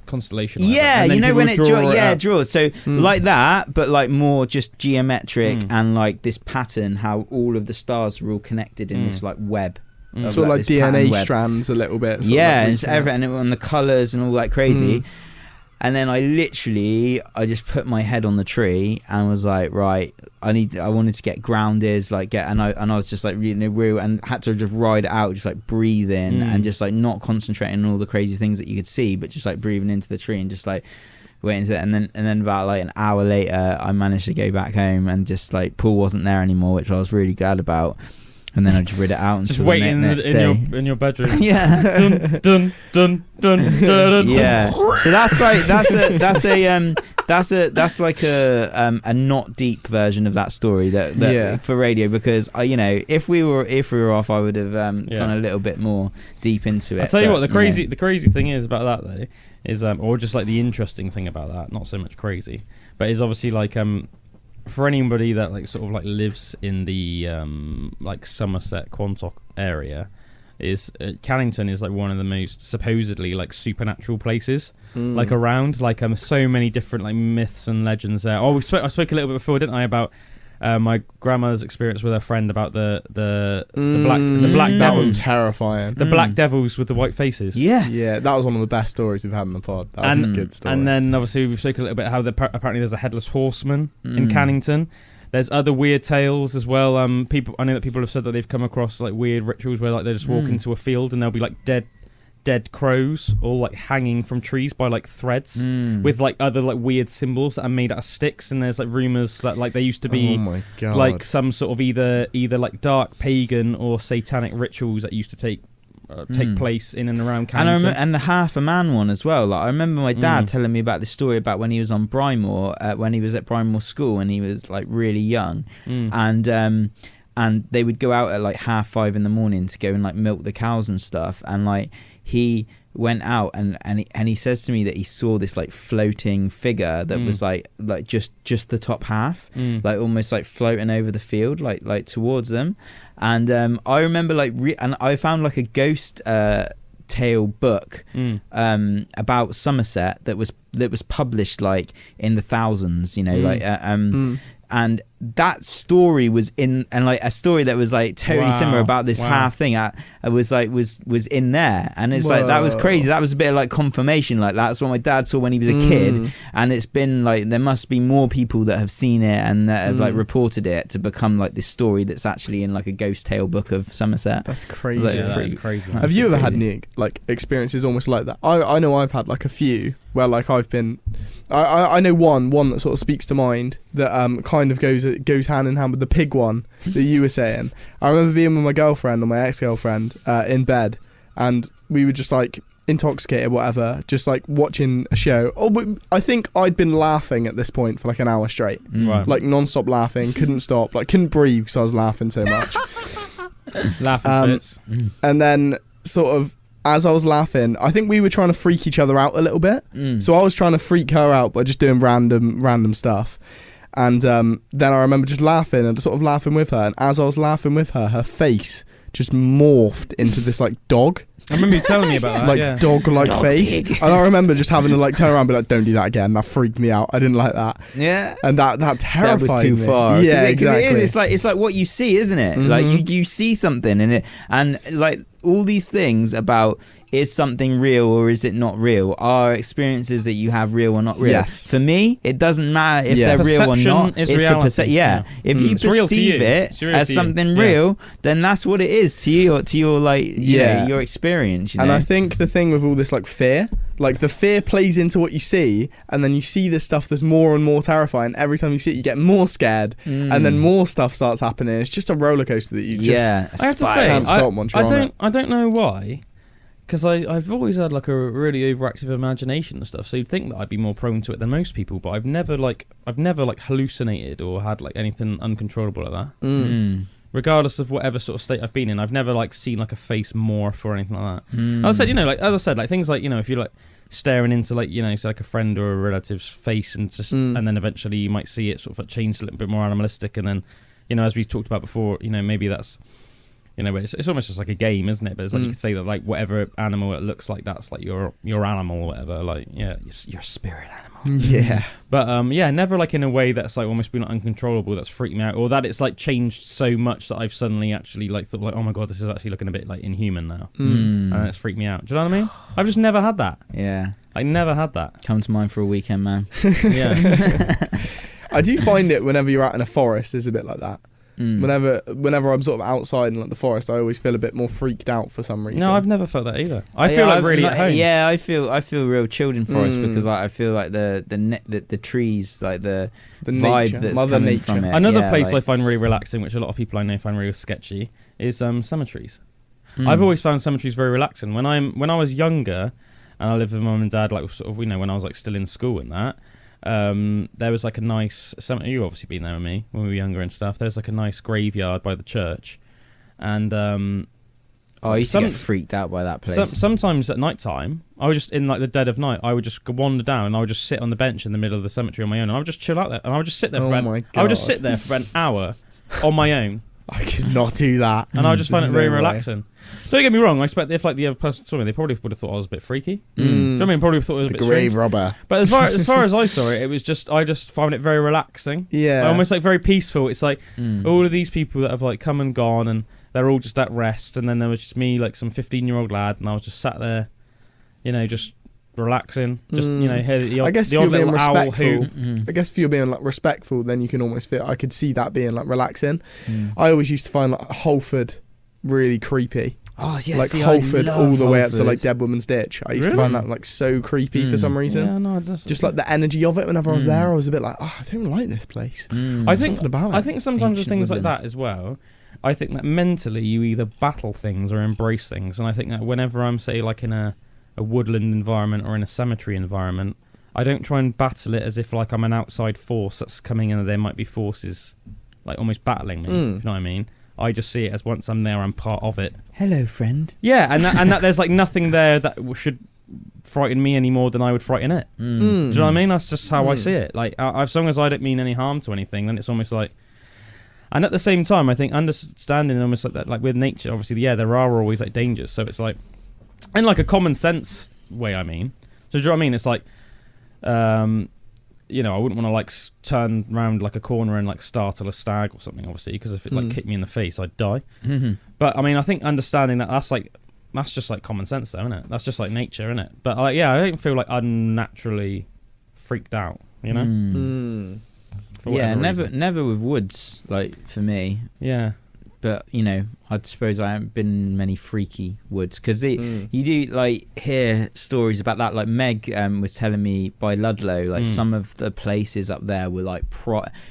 constellation, yeah, you know, when it draws so like that, but like more just geometric and like this pattern, how all of the stars were all connected in this like web. Sort of like DNA strands a little bit. Yeah, and everything and the colours and all that crazy. And then I just put my head on the tree and was like, right, I wanted to get grounded, and I was just like really real, and had to just ride it out, just like breathe in and just like not concentrating on all the crazy things that you could see, but just like breathing into the tree and just like waiting to, and then about like an hour later, I managed to go back home, and just like Paul wasn't there anymore, which I was really glad about. And then I just read it out just until waiting the next day. in your bedroom. Yeah. Dun dun dun dun dun. Yeah. So that's like a not deep version of that story that for radio, because if we were off, I would have gone a little bit more deep into it. I'll tell you what, the crazy thing is about that though is or just like the interesting thing about that, not so much crazy, but is obviously like for anybody that like sort of like lives in the like Somerset Quantock area, is Cannington is like one of the most supposedly like supernatural places like around, like so many different like myths and legends there. I spoke a little bit before, didn't I, about my grandmother's experience with her friend about the black that devils. was terrifying. The black devils with the white faces. Yeah, that was one of the best stories we've had in the pod. That was a good story. And then obviously we've spoken a little bit how apparently there's a headless horseman in Cannington. There's other weird tales as well. I know that people have said that they've come across like weird rituals where like they just walk into a field and there'll be like dead crows all like hanging from trees by like threads with like other like weird symbols that are made out of sticks. And there's like rumors that like there used to be like some sort of either like dark pagan or satanic rituals that used to take place in and around Cannington. And the half a man one as well. Like I remember my dad telling me about this story about when he was on Brimore, when he was at Brimore School and he was like really young, and they would go out at like 5:30 in the morning to go and like milk the cows and stuff, and like he went out and he says to me that he saw this like floating figure that was like just the top half, like almost like floating over the field like towards them. And I remember like and I found like a ghost tale book about Somerset that was published like in the thousands, and that story was in, and like a story that was like totally similar about this half thing was in there, and it's like that was crazy. That was a bit of like confirmation, like that's what my dad saw when he was a kid, and it's been like there must be more people that have seen it and that have like reported it to become like this story that's actually in like a ghost tale book of Somerset. That's crazy. Like, that's crazy. Have you ever had any like experiences almost like that? I know I've had like a few where like I've been. I know one that sort of speaks to mind that kind of goes hand in hand with the pig one that you were saying. I remember being with my girlfriend or my ex-girlfriend in bed, and we were just like intoxicated, whatever, just like watching a show. I think I'd been laughing at this point for like an hour straight, like non-stop laughing, couldn't stop, like couldn't breathe because I was laughing so much. Laughing fits. And then sort of as I was laughing, I think we were trying to freak each other out a little bit. So I was trying to freak her out by just doing random stuff. And then I remember just laughing and sort of laughing with her. And as I was laughing with her, her face just morphed into this like dog. I remember you telling me about that. Like dog-like face. Pig. And I remember just having to like turn around and be like, don't do that again. That freaked me out. I didn't like that. Yeah. And that terrified me. That was too far. Yeah, exactly. It is. It's like what you see, isn't it? Like you see something in it, and like all these things about is something real or is it not real? Are experiences that you have real or not real? Yes. For me, it doesn't matter if they're real or not. It's reality. The perception. Yeah. If you perceive it as something real, then that's what it is to your like your experience. And I think the thing with all this like fear, like the fear plays into what you see, and then you see this stuff that's more and more terrifying. Every time you see it, you get more scared, and then more stuff starts happening. It's just a roller coaster that you just I have to say, can't stop once you're on it. I don't know why, because I've always had like a really overactive imagination and stuff. So you'd think that I'd be more prone to it than most people, but I've never hallucinated or had like anything uncontrollable like that. Regardless of whatever sort of state I've been in, I've never like seen like a face morph or anything like that. I said, as I said, like things like if you're like staring into like say like a friend or a relative's face and just and then eventually you might see it sort of like change a little bit more animalistic, and then as we talked about before, maybe that's but it's almost just like a game, isn't it? But it's like you could say that like whatever animal it looks like, that's like your animal or whatever, like your spirit animal. Yeah. But never like in a way that's like almost been like, uncontrollable, that's freaked me out, or that it's like changed so much that I've suddenly actually like thought like, oh my god, this is actually looking a bit like inhuman now, and it's freaked me out. Do you know what I mean? I've just never had that. Yeah. I never had that. Come to mind for a weekend, man. Yeah. I do find it whenever you're out in a forest is a bit like that. Whenever I'm sort of outside in like the forest, I always feel a bit more freaked out for some reason. No, I've never felt that either. I feel like really at home. Yeah, I feel real chilled in forest because I feel like the trees, like the vibe nature, that's Mother coming Nature. from it. Another yeah, place like, I find really relaxing, which a lot of people I know find really sketchy, is cemeteries. I've always found cemeteries very relaxing. When I was younger, and I lived with mum and dad, like sort of, when I was like still in school and that. There was like a nice cemetery. You've obviously been there with me when we were younger and stuff. There's like a nice graveyard by the church, and I used to get freaked out by that place. Sometimes at night time, I would just in like the dead of night, I would just wander down and I would just sit on the bench in the middle of the cemetery on my own, and I would just chill out there, and I would just sit there for I would just sit there for an hour on my own. I could not do that, and I would just find it very relaxing. Don't get me wrong. I expect if like the other person saw me, they probably would have thought I was a bit freaky. Do you know what I mean? Probably thought it was a bit grave strange. robber. But as far as I saw it, it was just I just found it very relaxing. Yeah, almost like very peaceful. It's like all of these people that have like come and gone, and they're all just at rest. And then there was just me, like some 15-year-old lad, and I was just sat there, just relaxing. Just hear the I guess the if odd you're being little owl respectful, hoot. I guess if you're being like respectful, then you can almost feel. I could see that being like relaxing. I always used to find like Holford really creepy. Oh yeah, like see, Holford all the way up to Holford. like Dead Woman's Ditch. I used to find that like so creepy for some reason. Yeah, no, it doesn't. Just like the energy of it. Whenever I was there, I was a bit like, I don't like this place. I think Something about it. I think sometimes with Ancient things like woodlands. that as well. I think that mentally you either battle things or embrace things, and I think that whenever I'm say like in a woodland environment or in a cemetery environment, I don't try and battle it as if like I'm an outside force that's coming in and there might be forces like almost battling me. You know what I mean? I just see it as once I'm there, I'm part of it. Hello, friend. Yeah, and that there's like nothing there that should frighten me any more than I would frighten it. Do you know what I mean? That's just how I see it. Like, as long as I don't mean any harm to anything, then it's almost like. And at the same time, I think understanding almost like that, like with nature, obviously, yeah, there are always like dangers. So it's like, in like a common sense way, I mean. So do you know what I mean? It's like, I wouldn't want to like turn round like a corner and like startle a stag or something, obviously, because if it like kicked me in the face, I'd die. But I mean, I think understanding that's just like common sense, though, isn't it? That's just like nature, isn't it? But like, yeah, I don't feel like unnaturally freaked out, Yeah, never with woods, like for me. Yeah. But I suppose I haven't been in many freaky woods because you do like hear stories about that. Like Meg was telling me by Ludlow, like some of the places up there were like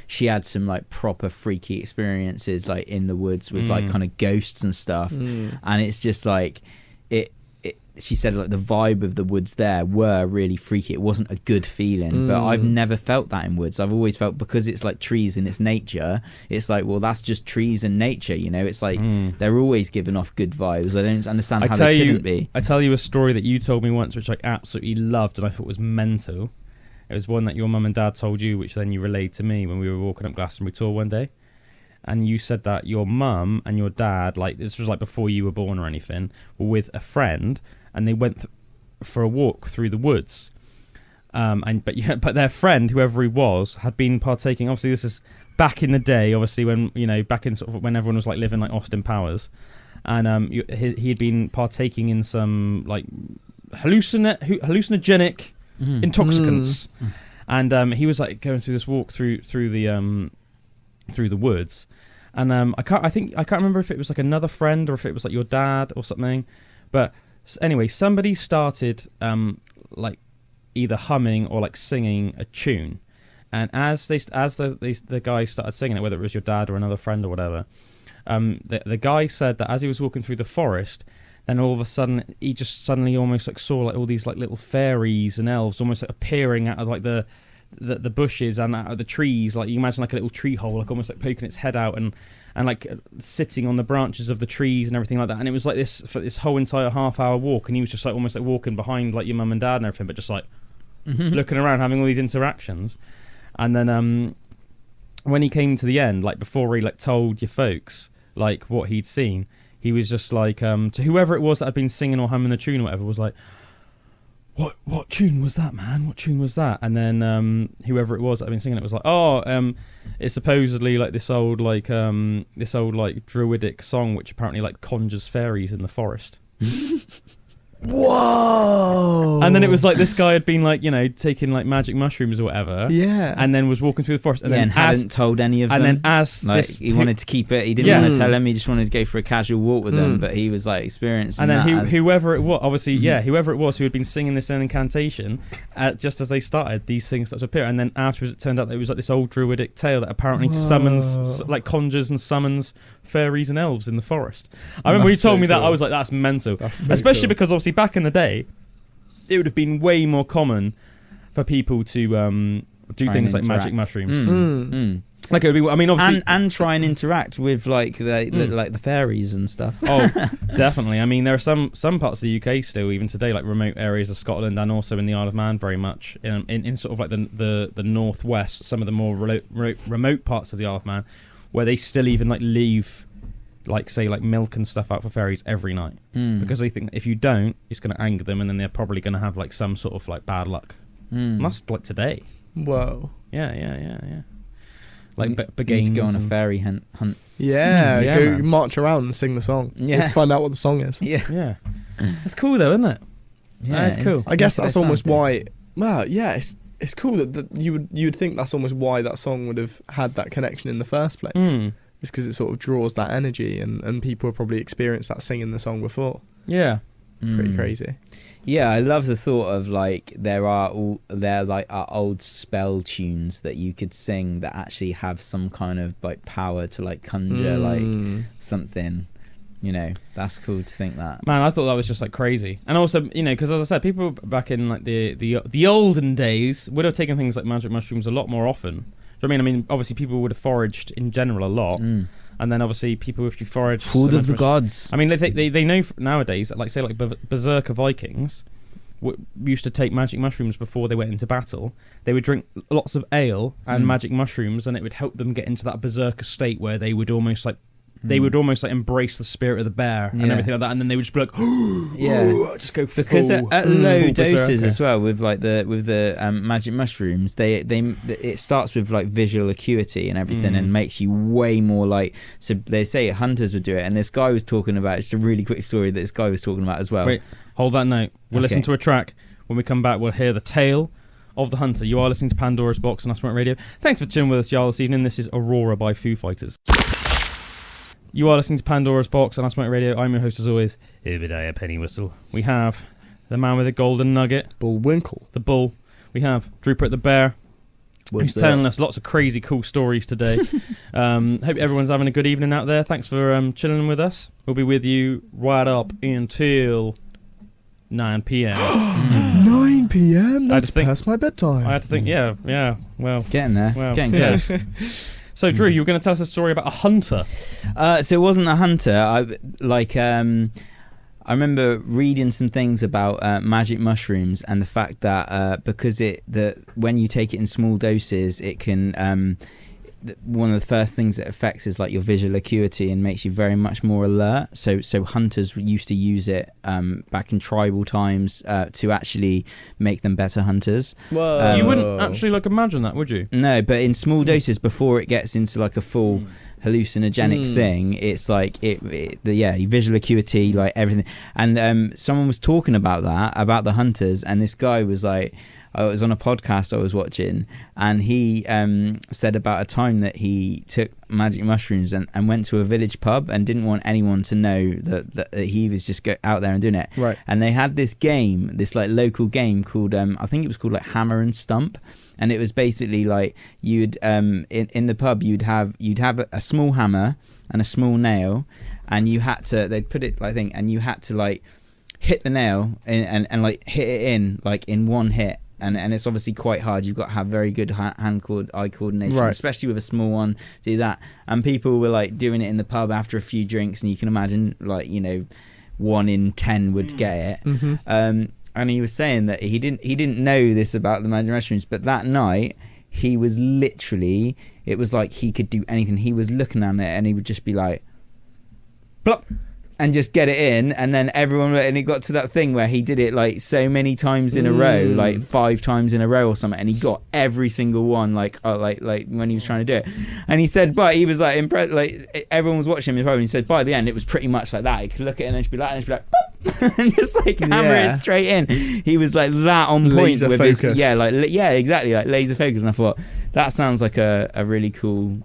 she had some like proper freaky experiences like in the woods with like kind of ghosts and stuff, and it's just like it. She said like the vibe of the woods there were really freaky. It wasn't a good feeling, but I've never felt that in woods. I've always felt because it's like trees and it's nature. It's like, well, that's just trees and nature. It's like they're always giving off good vibes. I don't understand how they couldn't be. I tell you a story that you told me once, which I absolutely loved and I thought was mental. It was one that your mum and dad told you, which then you relayed to me when we were walking up Glastonbury Tor one day. And you said that your mum and your dad, like this was like before you were born or anything, were with a friend. And they went for a walk through the woods, but their friend, whoever he was, had been partaking. Obviously, this is back in the day. Obviously, when back in sort of when everyone was like living like Austin Powers, and he had been partaking in some like hallucinogenic intoxicants, and he was like going through this walk through the woods, and I can't remember if it was like another friend or if it was like your dad or something, but. Anyway, somebody started like either humming or like singing a tune, and as the guy started singing it, whether it was your dad or another friend or whatever, the guy said that as he was walking through the forest, then all of a sudden he just suddenly almost like saw like all these like little fairies and elves almost like appearing out of like the bushes and out of the trees. Like you imagine like a little tree hole, like almost like poking its head out and like sitting on the branches of the trees and everything like that. And it was like this for this whole entire half-hour walk, and he was just like almost like walking behind like your mum and dad and everything, but just like looking around, having all these interactions. And then when he came to the end, like before he like told your folks like what he'd seen, he was just like to whoever it was that had been singing or humming the tune or whatever, was like, What tune was that, man? What tune was that? And then whoever it was that had been singing it was like, it's supposedly like this old druidic song which apparently like conjures fairies in the forest. Whoa! And then it was like this guy had been like, you know, taking like magic mushrooms or whatever. Yeah. And then was walking through the forest. And then hadn't told any of them. And then as like, this... he wanted to keep it. He didn't want to tell them. He just wanted to go for a casual walk with them. But he was like experiencing and then that. whoever it was, obviously, whoever it was who had been singing this incantation, just as they started, these things started to appear. And then afterwards it turned out that it was like this old druidic tale that apparently conjures and summons fairies and elves in the forest. I remember when you told me that, I was like, that's mental. Especially because obviously back in the day, it would have been way more common for people to do things like magic mushrooms. Like it would be, I mean, obviously, and try and interact with like the fairies and stuff. Oh, definitely. I mean, there are some parts of the UK still, even today, like remote areas of Scotland and also in the Isle of Man, very much in sort of like the northwest, some of the more remote parts of the Isle of Man, where they still even like leave, like say like milk and stuff out for fairies every night because they think if you don't, it's going to anger them, and then they're probably going to have like some sort of like bad luck. And that's like today. Whoa. Yeah. Like need to go on a fairy hunt. Yeah, go man. march around and sing the song. Yeah. Let's find out what the song is. Yeah. That's cool though, isn't it? Yeah, that's cool. I guess that's almost why. Well, yeah, it's cool that you would think that's almost why that song would have had that connection in the first place. It's because it sort of draws that energy, and people have probably experienced that singing the song before. Yeah. Pretty crazy. Yeah, I love the thought of like there are old spell tunes that you could sing that actually have some kind of like power to like conjure like something. You know, that's cool to think that. Man, I thought that was just like crazy, and also you know because as I said, people back in like the olden days would have taken things like magic mushrooms a lot more often. Do you know what I mean? Obviously people would have foraged in general a lot. And then obviously people, if you forage... Food of the gods. I mean, they know nowadays, that like say like Berserker Vikings used to take magic mushrooms before they went into battle. They would drink lots of ale and magic mushrooms, and it would help them get into that Berserker state where they would almost like... They would almost like embrace the spirit of the bear and everything like that, and then they would just be like, just go full, because at low doses berserker. as well with the magic mushrooms, it starts with like visual acuity and everything, and makes you way more like. So they say hunters would do it, and this guy was talking about. It's a really quick story that this guy was talking about as well. Wait, hold that note. We'll listen to a track. When we come back, we'll hear the tale of the hunter. You are listening to Pandora's Box on Aspen Waite Radio. Thanks for tuning with us, y'all, this evening. This is Aurora by Foo Fighters. You are listening to Pandora's Box on Aspen Waite Radio. I'm your host as always, Obadiah Pennywhistle. We have the man with the golden nugget, Bullwinkle, the bull. We have Drupert the bear. He's telling us lots of crazy cool stories today. Hope everyone's having a good evening out there. Thanks for chilling with us. We'll be with you right up until 9 p.m. 9 p.m? That's past my bedtime. I had to think, well. Getting there. Well, getting close. So, Drew, you were going to tell us a story about a hunter. So it wasn't a hunter. I remember reading some things about magic mushrooms and the fact that because when you take it in small doses, it can... one of the first things that affects is like your visual acuity and makes you very much more alert. So hunters used to use it back in tribal times to actually make them better hunters. Whoa. You wouldn't actually like imagine that, would you? No, but in small doses before it gets into like a full hallucinogenic thing, it's like visual acuity, like everything. And someone was talking about the hunters, and this guy was like, I was on a podcast I was watching, and he said about a time that he took magic mushrooms and went to a village pub and didn't want anyone to know that he was just out there and doing it. Right. And they had this game, this like local game called I think it was called like Hammer and Stump, and it was basically like you'd in the pub you'd have a small hammer and a small nail, and they'd put it like thing, and you had to like hit the nail and like hit it in like in one hit. And it's obviously quite hard. You've got to have very good eye coordination, right, especially with a small one. Do that, and people were like doing it in the pub after a few drinks, and you can imagine, like 1 in 10 would get it. Mm-hmm. And he was saying that he didn't know this about the magic mushrooms, but that night he was literally, it was like he could do anything. He was looking at it, and he would just be like, plop, and just get it in, and then everyone, and it got to that thing where he did it like so many times in a row, like 5 times in a row or something, and he got every single one, like when he was trying to do it. And he said, but he was like impressed, like everyone was watching him, and he said by the end it was pretty much like that. He could look at it and just be like, pop, and just like hammer it straight in. He was like that on point laser with focused. his exactly, like laser focused. And I thought that sounds like a really cool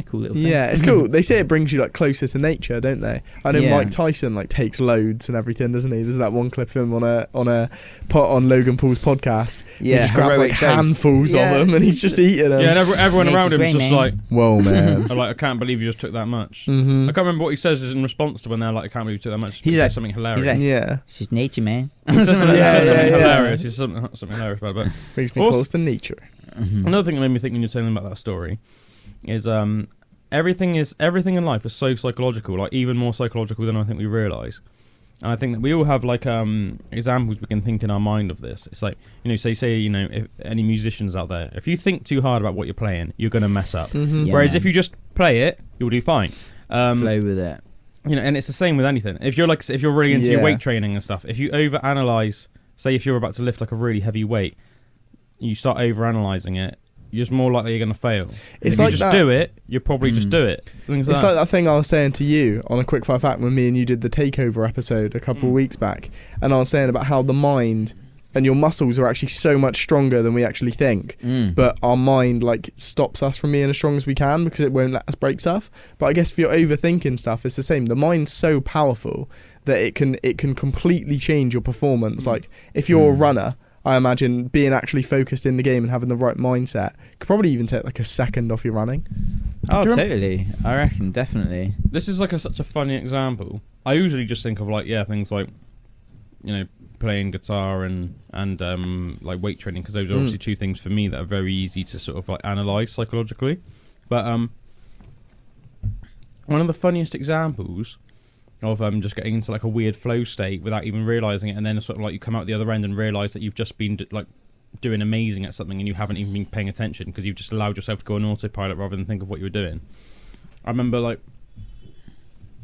cool little thing. Yeah, it's cool. They say it brings you like closer to nature, don't they? I know Yeah. Mike Tyson like takes loads and everything, doesn't he? There's that one clip of him on Logan Paul's podcast. Yeah, he just grabs like heroic dose. handfuls Yeah. of them and he's just eating them. Yeah, and everyone around him is Nature's just way, like, Whoa, man. like, I can't believe you just took that much. Mm-hmm. I can't remember what he says in response to when they're like, I can't believe you took that much. He's He like- says something hilarious. he's like- Yeah, It's just nature, man. He says something, Yeah, something yeah. hilarious. He's something hilarious about it. brings me Also- close to nature. Another thing that made me think when you're telling about that story is everything in life is so psychological, like even more psychological than I think we realise. And I think that we all have like examples we can think in our mind of this. It's like, say if any musicians out there, if you think too hard about what you're playing, you're gonna mess up. Mm-hmm. Yeah, Whereas man. if you just play it, you'll do fine. Flow with it. And it's the same with anything. If you're really into your Yeah. weight training and stuff, if you overanalyze, say if you're about to lift like a really heavy weight, you start overanalyzing it, you're just more likely you're going to fail. It's if like you just that. do it, you probably just do it. Things It's like like that thing I was saying to you on a Quickfire Fact when me and you did the takeover episode a couple of weeks back, and I was saying about how the mind and your muscles are actually so much stronger than we actually think, but our mind like stops us from being as strong as we can because it won't let us break stuff. But I guess if you're overthinking stuff, it's the same. The mind's so powerful that it can completely change your performance. Like if you're a runner, I imagine being actually focused in the game and having the right mindset could probably even take like a second off your running. Oh, Do you totally. I reckon, definitely. this is like such a funny example. I usually just think of things like playing guitar and like weight training, because those are obviously two things for me that are very easy to sort of like analyze psychologically. But one of the funniest examples of just getting into like a weird flow state without even realizing it, and then sort of like you come out the other end and realize that you've just been like doing amazing at something and you haven't even been paying attention because you've just allowed yourself to go on autopilot rather than think of what you were doing. I remember like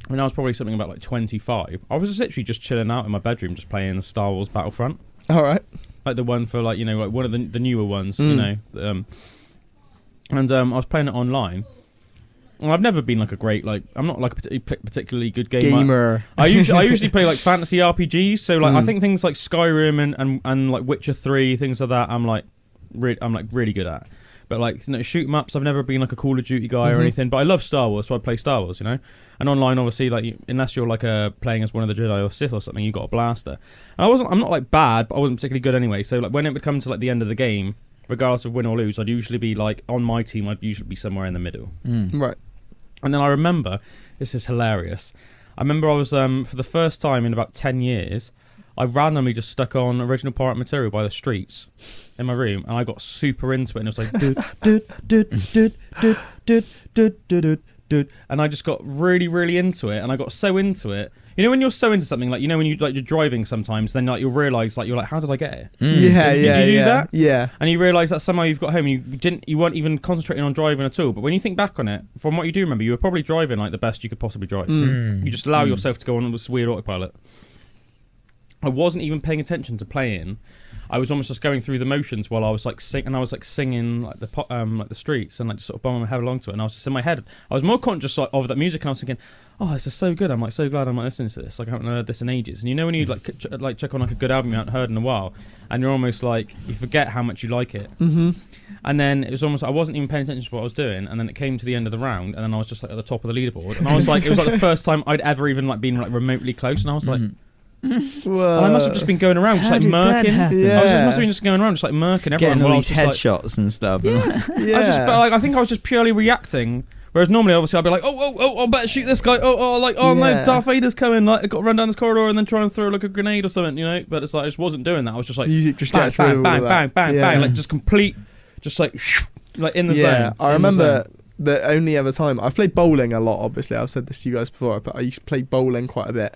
when I was probably something about like 25, I was literally just chilling out in my bedroom just playing Star Wars Battlefront, All right. like the one for like like one of the newer ones, and I was playing it online. Well, I've never been like a great I'm not like a particularly good gamer. I usually play like fantasy RPGs, so like I think things like Skyrim and like Witcher 3, things like that, I'm really good at. But like shoot 'em ups, I've never been like a Call of Duty guy or anything. But I love Star Wars, so I play Star Wars, And online, obviously, like unless you're like playing as one of the Jedi or Sith or something, you got a blaster. And I'm not like bad, but I wasn't particularly good anyway. So like when it would come to like the end of the game, regardless of win or lose, I'd usually be like on my team. I'd usually be somewhere in the middle. Right. And then I remember, this is hilarious. I remember I was for the first time in about 10 years, I randomly just stuck on Original Pirate Material by the Streets in my room, and I got super into it, and it was like and I just got really, really into it, and I got so into it. When you're so into something, like when you're driving sometimes, then like you'll realise like you're like, how did I get it? Yeah, Did you do that? Yeah. And you realise that somehow you've got home and you weren't even concentrating on driving at all. But when you think back on it, from what you do remember, you were probably driving like the best you could possibly drive. You just allow yourself to go on this weird autopilot. I wasn't even paying attention to playing. I was almost just going through the motions while I was like singing like the Streets and like just sort of bombing my head along to it. And I was just in my head, I was more conscious of that music, and I was thinking, oh, this is so good. I'm like so glad I'm like listening to this. Like I haven't heard this in ages. And when you like check on like a good album you haven't heard in a while, and you're almost like you forget how much you like it. And then it was almost I wasn't even paying attention to what I was doing, and then it came to the end of the round, and then I was just like at the top of the leaderboard, and I was like, it was like the first time I'd ever even like been like remotely close, and I was like. Well, I must have just been going around just like murking. I must have been just going around just like murking everyone. Getting all while these I was just, headshots and stuff. yeah. I think I was just purely reacting. Whereas normally, obviously, I'd be like, oh, better shoot this guy. No, Darth Vader's coming. Like, I got to run down this corridor and then try and throw like a grenade or something, But it's like I just wasn't doing that. I was just like music just bang, gets rid of all bang, of bang, that. bang, Yeah. bang, like just complete, just like in the zone. I remember the only other time I've played bowling a lot. Obviously, I've said this to you guys before, but I used to play bowling quite a bit.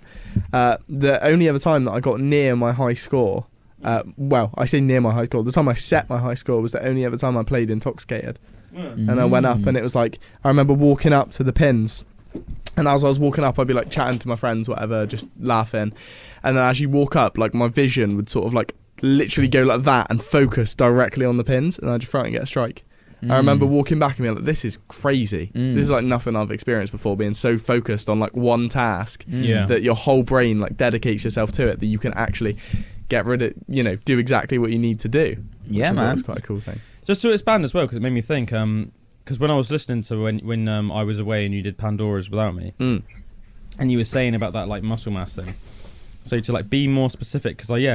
The only other time that I got near my high score, I say near my high score. The time I set my high score was the only other time I played intoxicated. And I went up, and it was like I remember walking up to the pins, and as I was walking up, I'd be like chatting to my friends, whatever, just laughing. And then as you walk up, like my vision would sort of like literally go like that and focus directly on the pins, and I'd just throw it and get a strike. I remember walking back and being like, this is crazy. This is like nothing I've experienced before, being so focused on like one task that your whole brain like dedicates yourself to it, that you can actually get rid of, do exactly what you need to do. Yeah, man. It's quite a cool thing. Just to expand as well, because it made me think, because when I was listening to when I was away and you did Pandora's without me, and you were saying about that like muscle mass thing, so to like be more specific, because I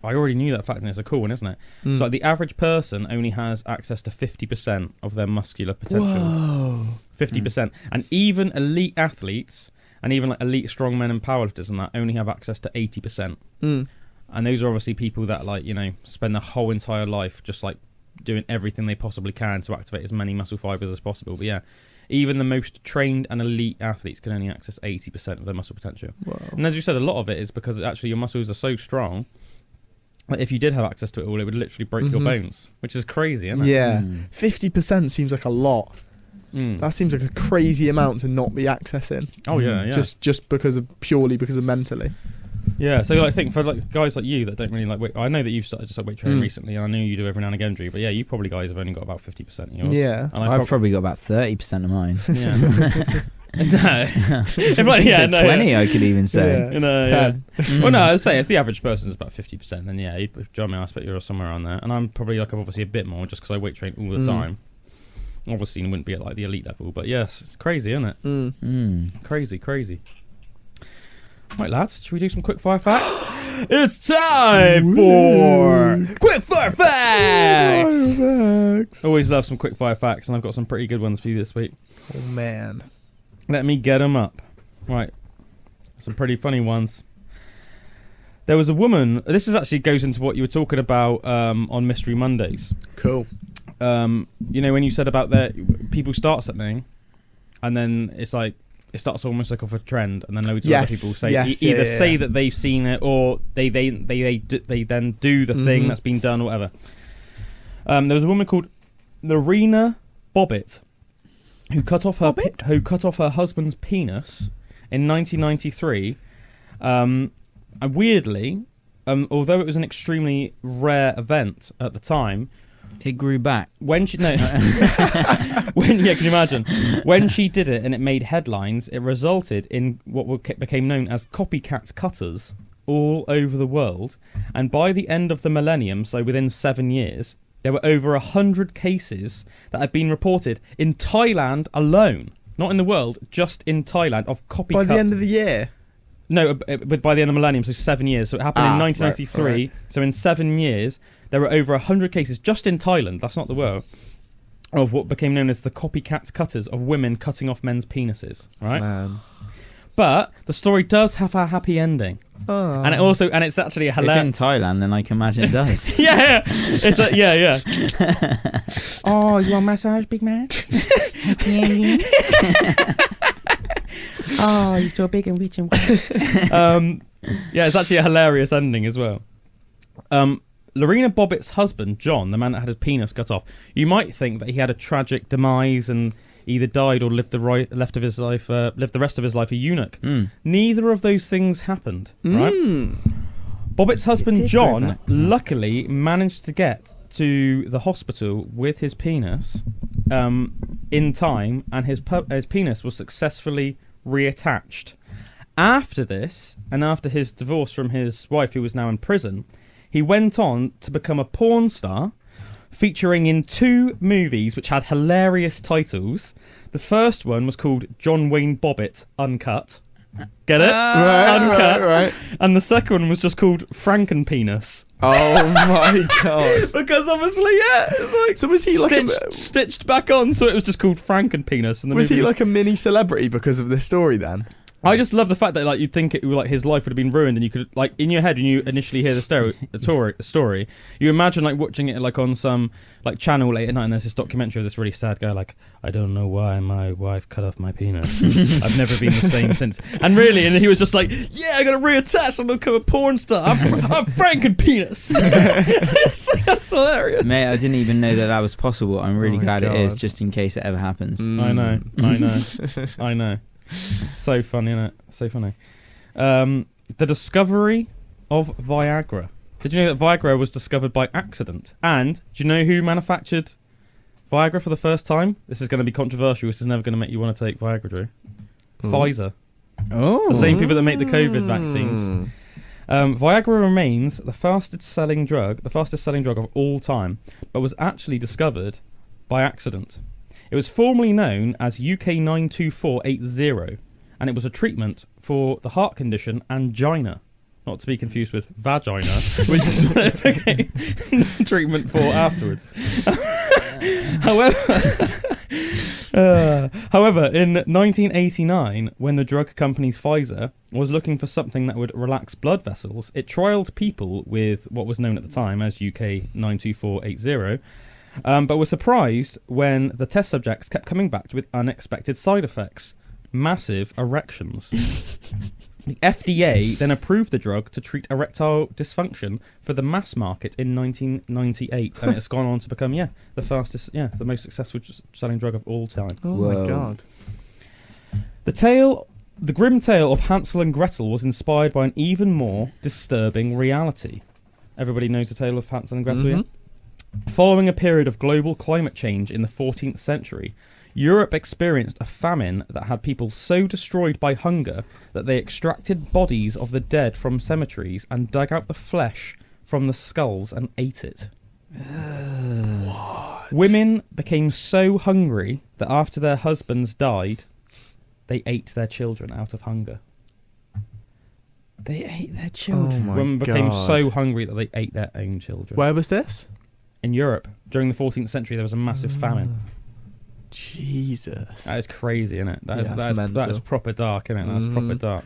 already knew that fact, and it's a cool one, isn't it? So like the average person only has access to 50% of their muscular potential. Whoa. 50%, and even elite athletes and even like elite strongmen and powerlifters and that only have access to 80%. And those are obviously people that like spend their whole entire life just like doing everything they possibly can to activate as many muscle fibers as possible. But yeah, even the most trained and elite athletes can only access 80% of their muscle potential. Wow. And as you said, a lot of it is because actually your muscles are so strong that if you did have access to it all, it would literally break your bones, which is crazy, isn't it? Yeah, 50% seems like a lot. That seems like a crazy amount to not be accessing. Oh yeah. Just purely because of mentally. Yeah, so I think for like guys like you that don't really like weight, I know that you've started just like weight training recently, and I know you do every now and again, Drew. But yeah, you probably guys have only got about 50% of yours. Yeah, and I've probably got about 30% of mine. Yeah, no. 20, I could even say. Yeah. Well, no, I'd say if the average person is about 50%, then yeah, John, I expect you're somewhere around there, and I'm probably like obviously a bit more just because I weight train all the time. Obviously, I wouldn't be at like the elite level, but yes, it's crazy, isn't it? Crazy. Right, lads, should we do some quickfire facts? It's time for quickfire facts! Always love some quickfire facts, and I've got some pretty good ones for you this week. Oh, man. Let me get them up. Right, some pretty funny ones. There was a woman, this is actually goes into what you were talking about on Mystery Mondays. Cool. When you said about that people start something, and then it's like, it starts almost like off a trend, and then loads of other people say say that they've seen it, or they then do the thing that's been done, or whatever. There was a woman called Lorena Bobbitt who cut off her husband's penis in 1993. And weirdly, although it was an extremely rare event at the time, it grew back. Can you imagine? When she did it and it made headlines, it resulted in what became known as copycat cutters all over the world. And by the end of the millennium, so within 7 years, there were over 100 cases that had been reported in Thailand alone. Not in the world, just in Thailand, of copycat. By the end of the year? No, but by the end of the millennium, so 7 years. So it happened in 1993. Right. So in 7 years, there were over 100 cases just in Thailand, that's not the world, of what became known as the copycat cutters, of women cutting off men's penises. Right? But the story does have a happy ending. Oh. And it's actually a hilarious. If in Thailand, then I can imagine it does. Yeah. It's yeah. Oh, you want a massage, big man? Oh, you're so big and reaching. Yeah, it's actually a hilarious ending as well. Lorena Bobbitt's husband, John, the man that had his penis cut off, you might think that he had a tragic demise and either died or lived the rest of his life a eunuch. Neither of those things happened, right? Bobbitt's husband, John, luckily managed to get to the hospital with his penis in time, and his penis was successfully reattached. After this, and after his divorce from his wife, who was now in prison, he went on to become a porn star, featuring in 2 movies which had hilarious titles. The first one was called John Wayne Bobbitt Uncut. Get it? Uncut. Right. And the second one was just called Frankenpenis. Oh my god! Because obviously, yeah, it's like so. Was he stitched back on? So it was just called Frankenpenis. And was he like a mini celebrity because of this story then? I just love the fact that like you'd think his life would have been ruined, and you could like in your head when you initially hear the story, you imagine like watching it like on some like channel late at night, and there's this documentary of this really sad guy like, I don't know why my wife cut off my penis. I've never been the same since. And he was just like, yeah, I got to reattach. I'm gonna become a porn star. I'm Frankenpenis. That's hilarious. Mate, I didn't even know that was possible. I'm really glad it is, just in case it ever happens. I know. So funny, isn't it? So funny. The discovery of Viagra. Did you know that Viagra was discovered by accident? And do you know who manufactured Viagra for the first time. This is going to be controversial. This is never going to make you want to take Viagra, Drew. Pfizer. Oh. The same people that make the COVID vaccines. Viagra remains the fastest selling drug of all time, but was actually discovered by accident. It was formerly known as UK 92480, and it was a treatment for the heart condition angina, not to be confused with vagina, which is what it became treatment for afterwards. However, in 1989, when the drug company Pfizer was looking for something that would relax blood vessels, it trialled people with what was known at the time as UK 92480, but was surprised when the test subjects kept coming back with unexpected side effects. Massive erections. The FDA then approved the drug to treat erectile dysfunction for the mass market in 1998, and it's gone on to become, the most successful selling drug of all time. Oh my God. The grim tale of Hansel and Gretel was inspired by an even more disturbing reality. Everybody knows the tale of Hansel and Gretel, yeah? Following a period of global climate change in the 14th century, Europe experienced a famine that had people so destroyed by hunger that they extracted bodies of the dead from cemeteries and dug out the flesh from the skulls and ate it. What? Women became so hungry that after their husbands died, they ate their children out of hunger. They ate their children. Oh my Women became God. so hungry that they ate their own children. Where was this? In Europe, during the 14th century, there was a massive famine. Jesus. That is crazy, isn't it? That mental. is proper dark, isn't it? That's proper dark.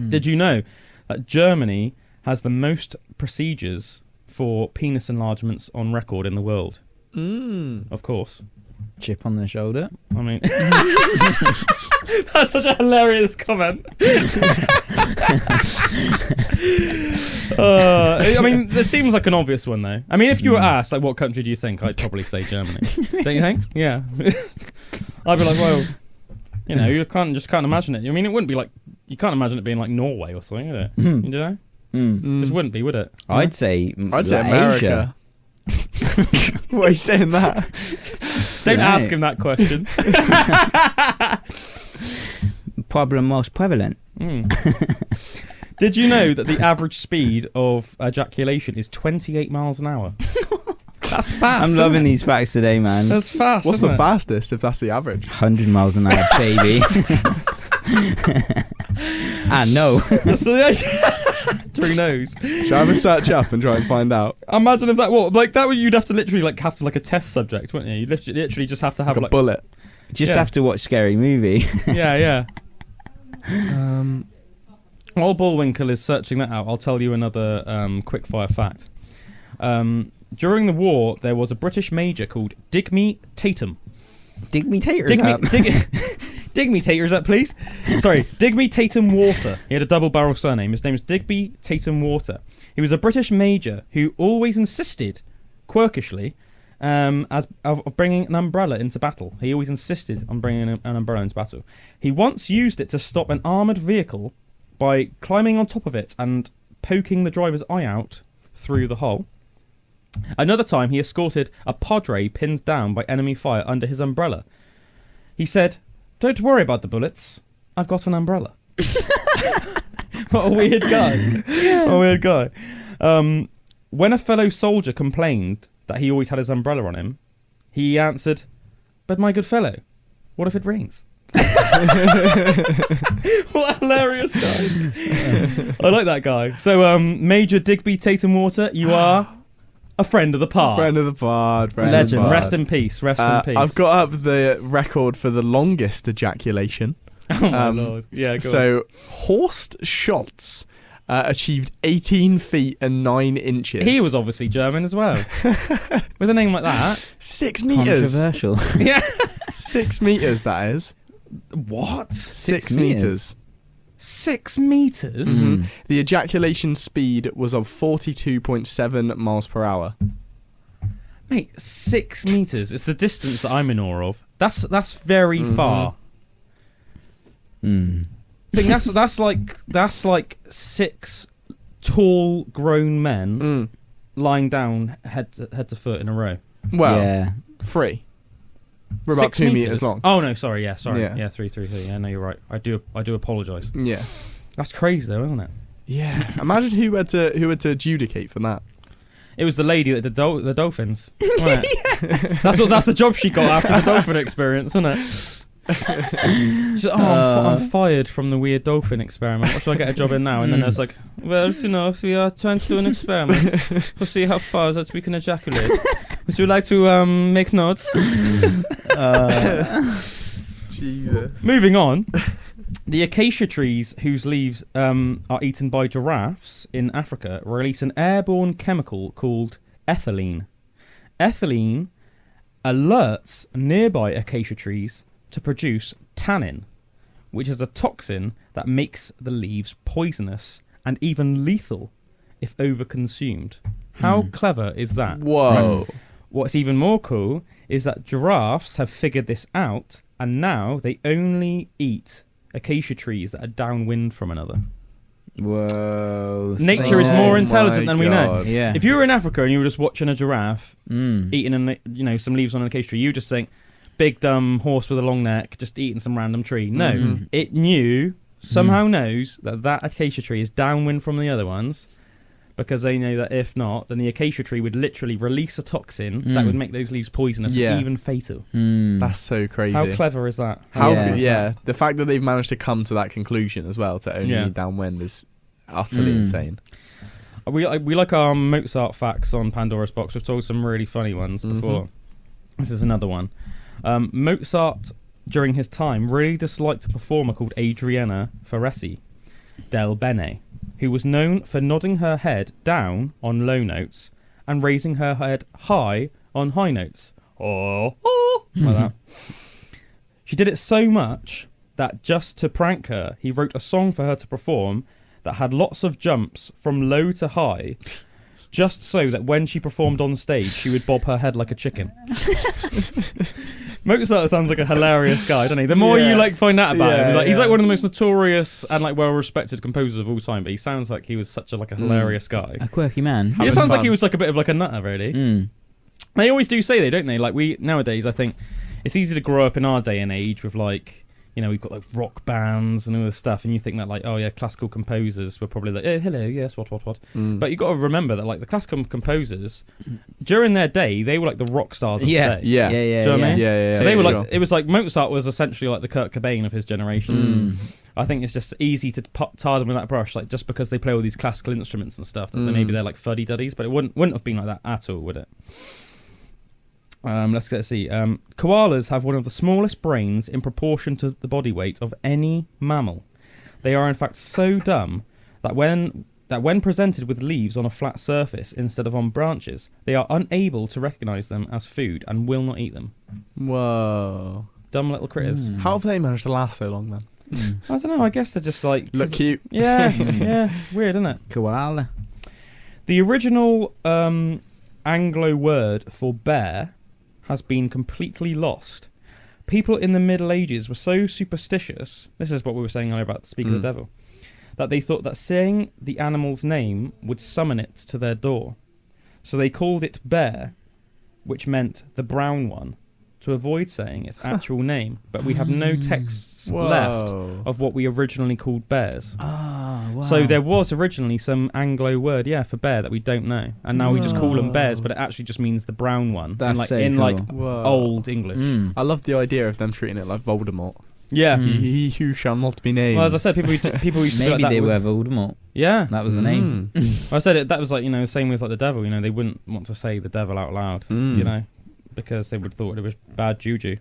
Did you know that Germany has the most procedures for penis enlargements on record in the world? Of course. Chip on the shoulder. I mean, that's such a hilarious comment. I mean, it seems like an obvious one, though. I mean, if you were asked, like, what country do you think? I'd probably say Germany. Don't you think? Yeah. I'd be like, well, you know, you can't imagine it. I mean, it wouldn't be like, you can't imagine it being like Norway or something, would it? You know? Just wouldn't be, would it? I'd say America. Why are you saying that? Don't ask him that question. Problem most prevalent. Did you know that the average speed of ejaculation is 28 miles an hour? That's fast. I'm loving these facts today, man. That's fast. What's isn't the it? fastest, if that's the average? 100 miles an hour, baby. I know. Drew knows. Shall I have a search up and try and find out? Imagine if you'd have to literally have a test subject, wouldn't you? You'd literally just have to have Like a bullet. Just have to watch Scary Movie. Yeah. While Bullwinkle is searching that out, I'll tell you another quickfire fact. During the war, there was a British major called Digby Tatham. Digby taters up. Digby taters up, please. Sorry, Digby Tatham-Warter. He had a double-barrel surname. His name is Digby Tatham-Warter. He was a British major who always insisted, quirkishly, of bringing an umbrella into battle. He always insisted on bringing an umbrella into battle. He once used it to stop an armoured vehicle by climbing on top of it and poking the driver's eye out through the hole. Another time, he escorted a padre pinned down by enemy fire under his umbrella. He said, "Don't worry about the bullets. I've got an umbrella." What a weird guy. Yeah. A weird guy. When a fellow soldier complained that he always had his umbrella on him, he answered, "But my good fellow, what if it rains?" What a hilarious guy. I like that guy. So, Major Digby Tatham-Warter, you are a friend of the pod. Friend of the pod. Legend. Rest in peace. Rest in peace. I've got up the record for the longest ejaculation. Oh my lord. Yeah, go on. So, Horst Schultz achieved 18 feet and 9 inches. He was obviously German as well. With a name like that. 6 meters. Controversial. Yeah. 6 meters, that is. What? 6 meters. 6 meters? Mm-hmm. The ejaculation speed was of 42.7 miles per hour. Mate, 6 meters. It's the distance that I'm in awe of. That's very far. I think that's like 6 tall grown men lying down head to foot in a row. Well, yeah. 3. We're about 6 2 meters meters long. Oh no, sorry. Yeah, sorry. Yeah. Yeah, 3. Yeah, no, you're right. I do apologise. Yeah. That's crazy, though, isn't it? Yeah. Imagine who had to adjudicate for that. It was the lady that did the dolphins. Wasn't it? That's the job she got after the dolphin experience, isn't it? She's like, I'm fired from the weird dolphin experiment. What should I get a job in now? And then there's like, well, we are trying to do an experiment to see how far that we can ejaculate. Would you like to make notes? Jesus. Moving on. The acacia trees whose leaves are eaten by giraffes in Africa release an airborne chemical called ethylene. Ethylene alerts nearby acacia trees to produce tannin, which is a toxin that makes the leaves poisonous and even lethal if overconsumed. How clever is that? Whoa. Right? What's even more cool is that giraffes have figured this out, and now they only eat acacia trees that are downwind from another. Whoa. Nature is more intelligent than we know. Yeah. If you were in Africa and you were just watching a giraffe eating some leaves on an acacia tree, you just think, big dumb horse with a long neck just eating some random tree. No, it somehow knows that acacia tree is downwind from the other ones, because they know that if not, then the acacia tree would literally release a toxin that would make those leaves poisonous and even fatal. That's so crazy. How clever is that? The fact that they've managed to come to that conclusion as well, to only eat downwind, is utterly insane. We like our Mozart facts on Pandora's box. We've told some really funny ones before. This is another one. Mozart, during his time, really disliked a performer called Adriana Ferresi del Bene, who was known for nodding her head down on low notes and raising her head high on high notes. Like that. She did it so much that just to prank her, he wrote a song for her to perform that had lots of jumps from low to high, just so that when she performed on stage, she would bob her head like a chicken. Mozart sounds like a hilarious guy, doesn't he? The more you find out about him, he's like one of the most notorious and well-respected composers of all time. But he sounds like he was such a hilarious guy, a quirky man. He sounds like he was a bit of a nutter, really. They always do say, don't they? We nowadays, I think it's easy to grow up in our day and age with we've got rock bands and all this stuff, and you think that classical composers were probably hello, yes, what. But you got to remember that the classical composers during their day, they were the rock stars of today. Do you know what I mean? Yeah. So they were it was Mozart was essentially the Kurt Cobain of his generation. I think it's just easy to tar them with that brush, just because they play all these classical instruments and stuff, that maybe they're fuddy-duddies, but it wouldn't have been like that at all, would it? Let's see. Koalas have one of the smallest brains in proportion to the body weight of any mammal. They are in fact so dumb that when presented with leaves on a flat surface instead of on branches, they are unable to recognise them as food and will not eat them. Whoa. Dumb little critters. How have they managed to last so long then? I don't know, I guess they're just look cute. Yeah, weird, isn't it? Koala. The original Anglo word for bear has been completely lost. People in the Middle Ages were so superstitious, this is what we were saying earlier about Speak of the Devil, that they thought that saying the animal's name would summon it to their door. So they called it bear, which meant the brown one, to avoid saying its actual name. But we have no texts left of what we originally called bears. Wow. So there was originally some Anglo word, for bear that we don't know, and now we just call them bears, but it actually just means the brown one. That's in cool. Old English. I love the idea of them treating it like Voldemort. Yeah. He who shall not be named. Well, as I said, people used to do maybe that they were Voldemort. Yeah, that was the name. Well, I said that was the same with the devil. They wouldn't want to say the devil out loud. Because they would have thought it was bad juju.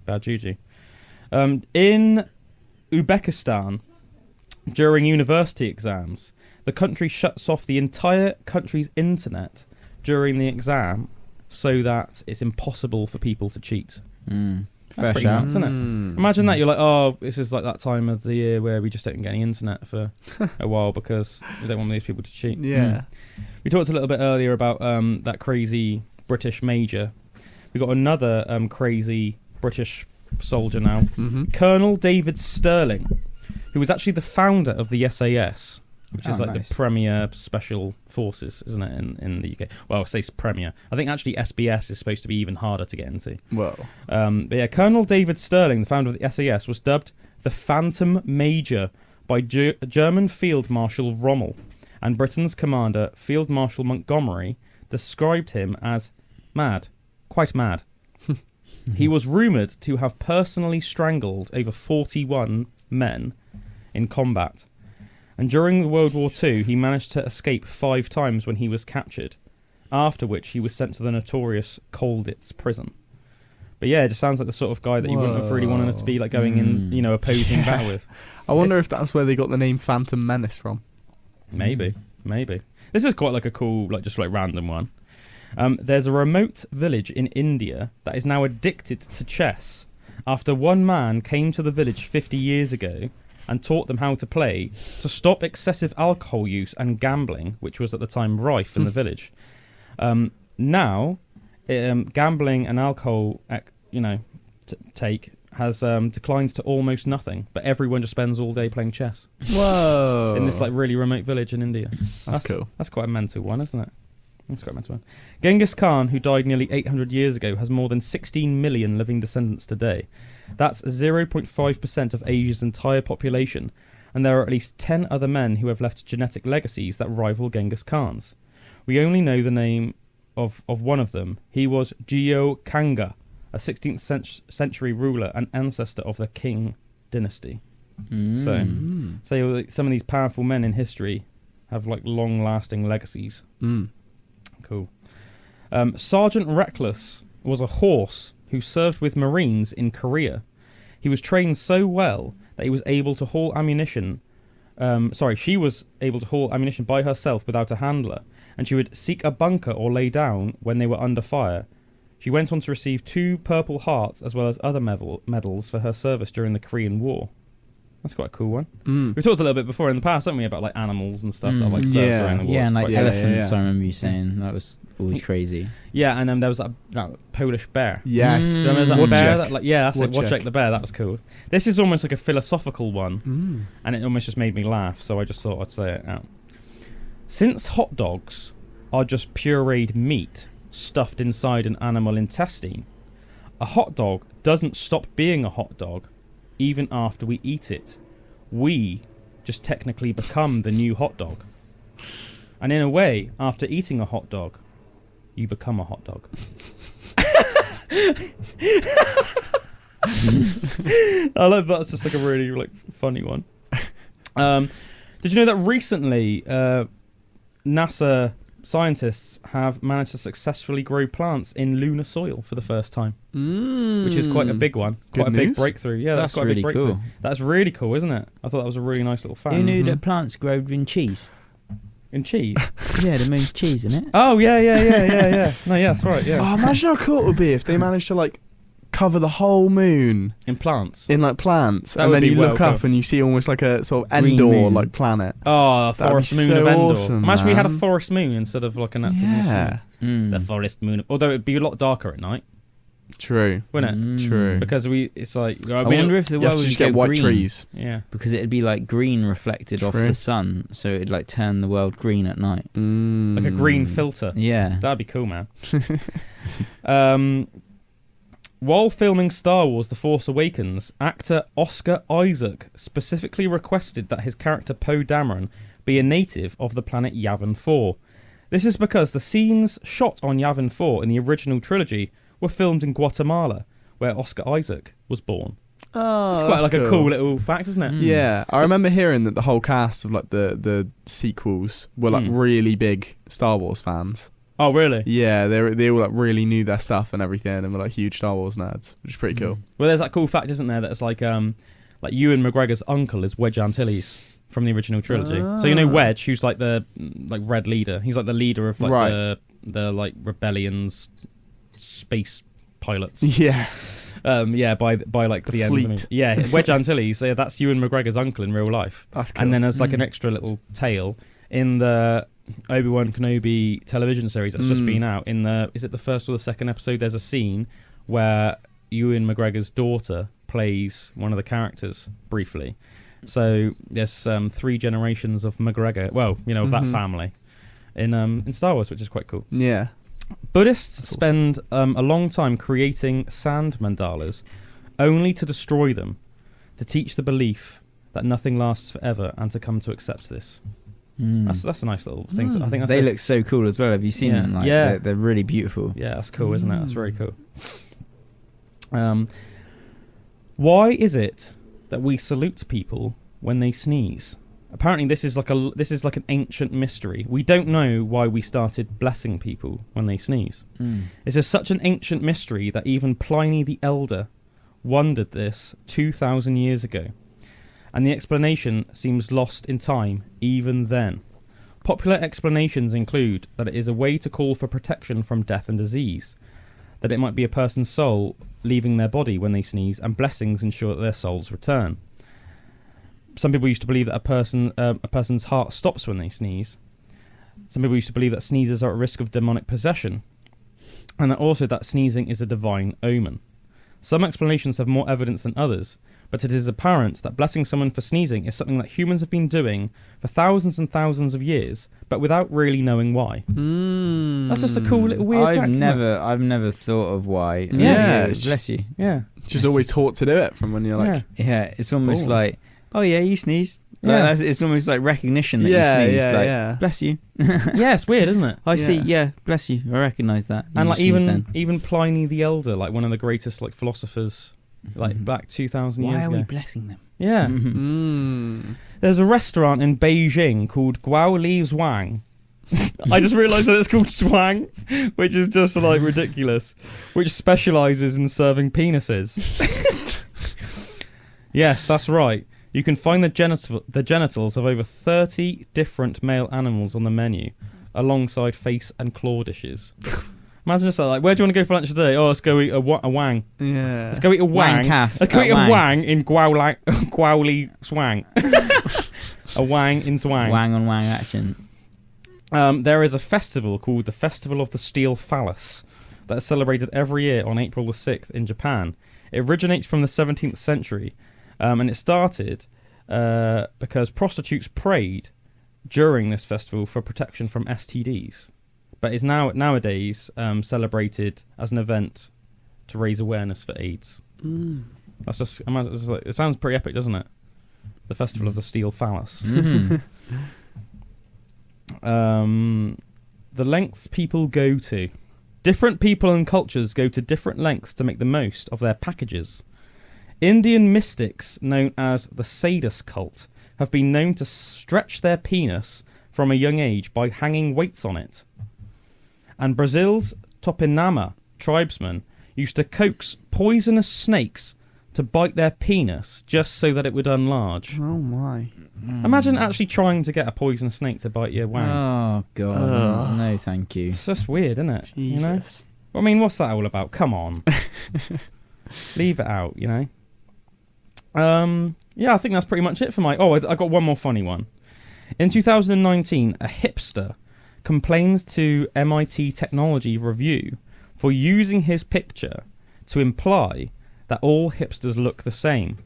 In Uzbekistan, during university exams, the country shuts off the entire country's internet during the exam so that it's impossible for people to cheat. That's pretty nuts, isn't it? Imagine that, you're this is that time of the year where we just don't get any internet for a while because we don't want these people to cheat. Yeah. We talked a little bit earlier about that crazy British major. We got another crazy British soldier now, Colonel David Sterling, who was actually the founder of the SAS. which is like the Premier Special Forces, isn't it, in the UK? Well, I say Premier. I think actually SBS is supposed to be even harder to get into. Well, but yeah, Colonel David Sterling, the founder of the SAS, was dubbed the Phantom Major by German Field Marshal Rommel, and Britain's commander, Field Marshal Montgomery, described him as mad, quite mad. He was rumoured to have personally strangled over 41 men in combat. And during World War II, he managed to escape 5 times when he was captured, after which he was sent to the notorious Colditz prison. But yeah, it just sounds like the sort of guy that you wouldn't have really wanted to be like going in, opposing battle with. I wonder if that's where they got the name Phantom Menace from. Maybe. This is quite like a cool, just random one. There's a remote village in India that is now addicted to chess after one man came to the village 50 years ago and taught them how to play to stop excessive alcohol use and gambling, which was at the time rife in the village. Now, gambling and alcohol, take has declined to almost nothing, but everyone just spends all day playing chess. Whoa! In this really remote village in India. That's cool. That's quite a mental one, isn't it? That's quite a mental one. Genghis Khan, who died nearly 800 years ago, has more than 16 million living descendants today. That's 0.5% of Asia's entire population, and there are at least 10 other men who have left genetic legacies that rival Genghis Khan's. We only know the name of one of them. He was Gyo Kanga, a 16th century ruler and ancestor of the Qing dynasty. So some of these powerful men in history have long-lasting legacies. Cool. Sgt Reckless was a horse who served with Marines in Korea. He was trained so well that he was able to haul ammunition. She was able to haul ammunition by herself without a handler, and she would seek a bunker or lay down when they were under fire. She went on to receive 2 Purple Hearts as well as other medals for her service during the Korean War. That's quite a cool one. We've talked a little bit before in the past, haven't we, about animals and stuff that served during the war. Yeah, and elephants. I remember you saying that was always crazy. Yeah, and there was that Polish bear. Yes, remember that bear? That's it. Wojciech. Wojciech the bear. That was cool. This is almost like a philosophical one, and it almost just made me laugh. So I just thought I'd say it out. Since hot dogs are just pureed meat stuffed inside an animal intestine, a hot dog doesn't stop being a hot dog even after we eat it. We just technically become the new hot dog. And in a way, after eating a hot dog, you become a hot dog. I love that. It's just a really funny one. Did you know that recently NASA scientists have managed to successfully grow plants in lunar soil for the first time, which is quite a big one, quite a big breakthrough. Yeah, that's quite really a big breakthrough. cool. That's really cool, isn't it? I thought that was a really nice little fact. You knew that plants grow in cheese? In cheese? Yeah, the moon's cheese, isn't it? Oh, yeah. No, yeah, that's right, yeah. Oh, imagine how cool it would be if they managed to cover the whole moon in plants. In plants, That and would then be you look well up and you see almost like a sort of Green Endor moon. planet. Oh, a That'd forest be moon so of Endor. awesome, Imagine we had a man. forest moon instead of a natural Yeah, moon. The forest moon. Although it'd be a lot darker at night, true. wouldn't it? True. Because it's I I wonder if the You have world to would just go get white green. trees. Yeah. Because it'd be green reflected off True. the sun, so it'd turn the world green at night. Like a green filter. Yeah. That'd be cool, man. While filming Star Wars The Force Awakens, actor Oscar Isaac specifically requested that his character Poe Dameron be a native of the planet Yavin 4. This is because the scenes shot on Yavin 4 in the original trilogy were filmed in Guatemala, where Oscar Isaac was born. Oh, It's quite that's a cool little fact, isn't it? Yeah, I remember hearing that the whole cast of the sequels were really big Star Wars fans. Oh, really? Yeah, they all really knew their stuff and everything, and were huge Star Wars nerds, which is pretty cool. Well, there's that cool fact, isn't there? That it's Ewan McGregor's uncle is Wedge Antilles from the original trilogy. So you know Wedge, who's the Red Leader. He's the leader of the rebellion's space pilots. Yeah. By the end of the movie. Yeah, Wedge Antilles. So that's Ewan McGregor's uncle in real life. That's cool. And then there's an extra little tale in the Obi-Wan Kenobi television series that's just been out. Is it the first or the second episode? There's a scene where Ewan McGregor's daughter plays one of the characters briefly, So there's 3 generations of McGregor. Well, of that family in Star Wars, which is quite cool. Yeah. Buddhists spend a long time creating sand mandalas, only to destroy them, to teach the belief that nothing lasts forever, and to come to accept this. That's a nice little thing. I think they look so cool as well. Have you seen them? They're really beautiful. Yeah, that's cool, isn't it? That's very cool. Why is it that we salute people when they sneeze? Apparently, this is like an ancient mystery. We don't know why we started blessing people when they sneeze. This is such an ancient mystery that even Pliny the Elder wondered this 2,000 years ago, and the explanation seems lost in time even then. Popular explanations include that it is a way to call for protection from death and disease, that it might be a person's soul leaving their body when they sneeze, and blessings ensure that their souls return. Some people used to believe that a person's heart stops when they sneeze. Some people used to believe that sneezers are at risk of demonic possession, and that sneezing is a divine omen. Some explanations have more evidence than others, but it is apparent that blessing someone for sneezing is something that humans have been doing for thousands and thousands of years, but without really knowing why. That's just a cool little weird fact. I've never thought of why. Yeah, bless you. Yeah, just always taught to do it from when you're like. Yeah, it's almost like, oh yeah, you sneezed. Yeah, it's almost like recognition that you sneezed. Bless you. Yeah, it's weird, isn't it? I see. Yeah, bless you. I recognise that. And like even Pliny the Elder, like one of the greatest like philosophers, like back 2,000 years ago. Why are we blessing them? Yeah. There's a restaurant in Beijing called Guaoli Wang. I just realised that it's called Swang, which is just like ridiculous, which specialises in serving penises. Yes, that's right. You can find the genitals of over 30 different male animals on the menu, alongside face and claw dishes. Imagine just like, where do you want to go for lunch today? Oh, let's go eat a wang. Yeah. Let's go eat a wang. Let's go eat a wang in Guaoli Swang. A wang in Swang. Wang on wang action. There is a festival called the Festival of the Steel Phallus that is celebrated every year on April the 6th in Japan. It originates from the 17th century. And it started because prostitutes prayed during this festival for protection from STDs, but is nowadays celebrated as an event to raise awareness for AIDS. That's just it sounds pretty epic, doesn't it? The Festival of the Steel Phallus. The lengths people go to. Different people and cultures go to different lengths to make the most of their packages. Indian mystics, known as the Sadus cult, have been known to stretch their penis from a young age by hanging weights on it. And Brazil's Tupinamba tribesmen used to coax poisonous snakes to bite their penis just so that it would enlarge. Oh my. Imagine actually trying to get a poisonous snake to bite your wang. Oh god. No, thank you. It's just weird, isn't it? Jesus. You know? I mean, what's that all about? Come on. Leave it out, you know? Yeah, I think that's pretty much it for my... Oh, I got one more funny one. In 2019, a hipster complained to MIT Technology Review for using his picture to imply that all hipsters look the same.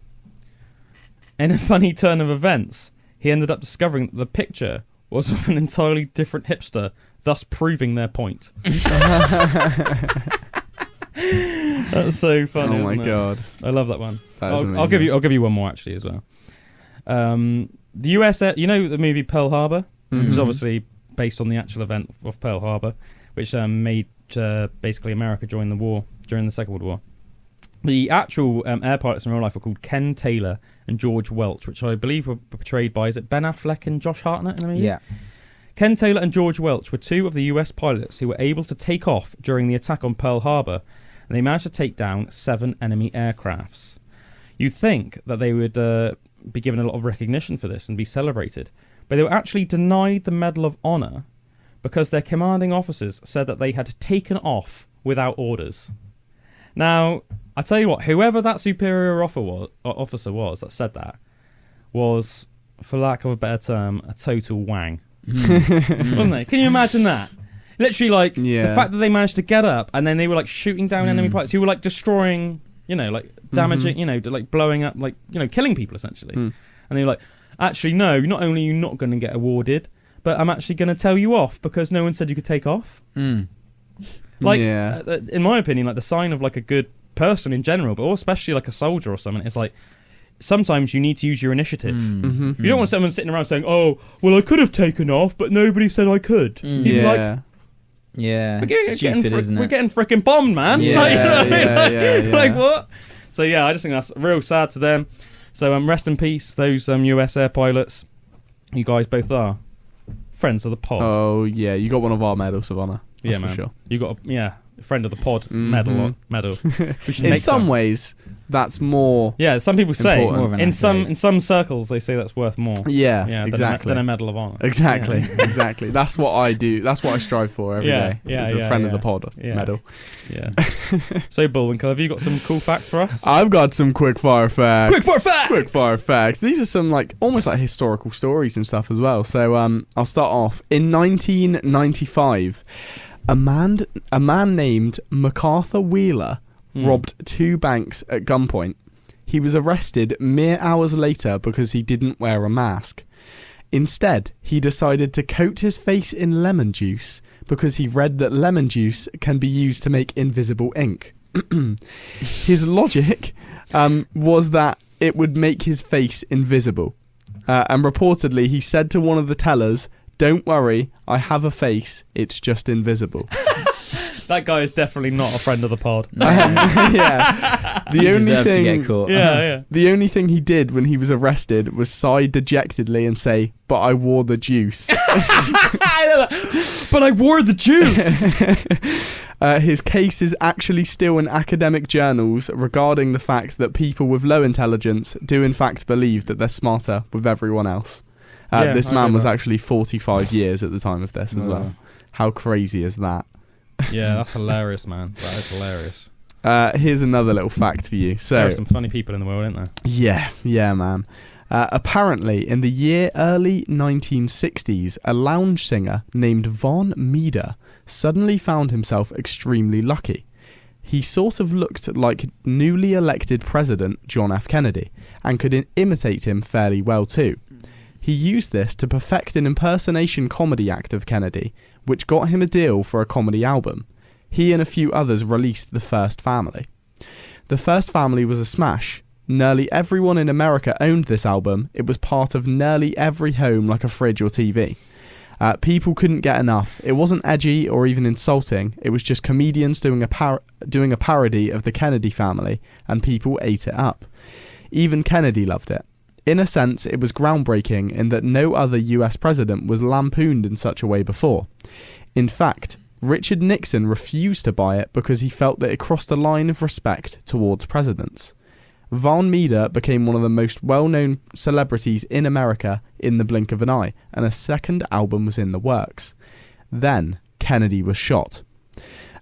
In a funny turn of events, he ended up discovering that the picture was of an entirely different hipster, thus proving their point. That's so funny. Oh my god! I love that one. I'll give you one more actually as well. The US, you know the movie Pearl Harbor, which is obviously based on the actual event of Pearl Harbor, which made basically America join the war during the Second World War. The actual air pilots in real life were called Ken Taylor and George Welch, which I believe were portrayed by, is it Ben Affleck and Josh Hartnett in the movie? Yeah. Ken Taylor and George Welch were two of the US pilots who were able to take off during the attack on Pearl Harbor, and they managed to take down 7 enemy aircrafts. You'd think that they would be given a lot of recognition for this and be celebrated, but they were actually denied the Medal of Honor because their commanding officers said that they had taken off without orders. Now, I tell you what, whoever that superior officer was that said that was, for lack of a better term, a total wang. Wasn't they? Can you imagine that? Literally, like, the fact that they managed to get up and then they were, like, shooting down enemy pilots who were, like, destroying, you know, like, damaging, you know, like, blowing up, like, you know, killing people, essentially. And they're like, actually, no, not only are you not going to get awarded, but I'm actually going to tell you off because no one said you could take off. Like, in my opinion, like the sign of like a good person in general, but especially like a soldier or something, it's like sometimes you need to use your initiative. You don't want someone sitting around saying, "Oh, well, I could have taken off, but nobody said I could." Like, we're getting freaking bombed, man. Like what? So I just think that's real sad to them. So rest in peace, those US air pilots. You guys both are friends of the pod. Oh yeah, you got one of our medals of honor. That's man. For sure. You got a friend of the pod medal. In some ways, that's more. Yeah, some people say important. in some circles they say that's worth more. Yeah, exactly. Than a medal of honor. Exactly, exactly. That's what I do. That's what I strive for every day. As a friend of the pod medal. Yeah. So Bullwinkle, have you got some cool facts for us? I've got some quick fire facts. Quick fire facts. These are some almost like historical stories and stuff as well. So I'll start off in 1995. A man named MacArthur Wheeler robbed 2 banks at gunpoint. He was arrested mere hours later because he didn't wear a mask. Instead, he decided to coat his face in lemon juice because he read that lemon juice can be used to make invisible ink. His logic was that it would make his face invisible. And reportedly, he said to one of the tellers, "Don't worry, I have a face, it's just invisible." That guy is definitely not a friend of the pod. He deserves to get caught. The only thing he did when he was arrested was sigh dejectedly and say, "But I wore the juice." I know that. But I wore the juice. His case is actually still in academic journals regarding the fact that people with low intelligence do in fact believe that they're smarter with everyone else. This man was actually 45 years at the time of this as well. How crazy is that? Yeah, that's hilarious, man. That is hilarious. Here's another little fact for you. So there are some funny people in the world, aren't there? Yeah, man. Apparently, in the early 1960s, a lounge singer named Von Meeder suddenly found himself extremely lucky. He sort of looked like newly elected President John F. Kennedy and could imitate him fairly well too. He used this to perfect an impersonation comedy act of Kennedy, which got him a deal for a comedy album. He and a few others released The First Family. The First Family was a smash. Nearly everyone in America owned this album. It was part of nearly every home like a fridge or TV. People couldn't get enough. It wasn't edgy or even insulting. It was just comedians doing a parody of the Kennedy family, and people ate it up. Even Kennedy loved it. In a sense, it was groundbreaking in that no other US president was lampooned in such a way before. In fact, Richard Nixon refused to buy it because he felt that it crossed a line of respect towards presidents. Von Meeder became one of the most well-known celebrities in America in the blink of an eye, and a second album was in the works. Then, Kennedy was shot.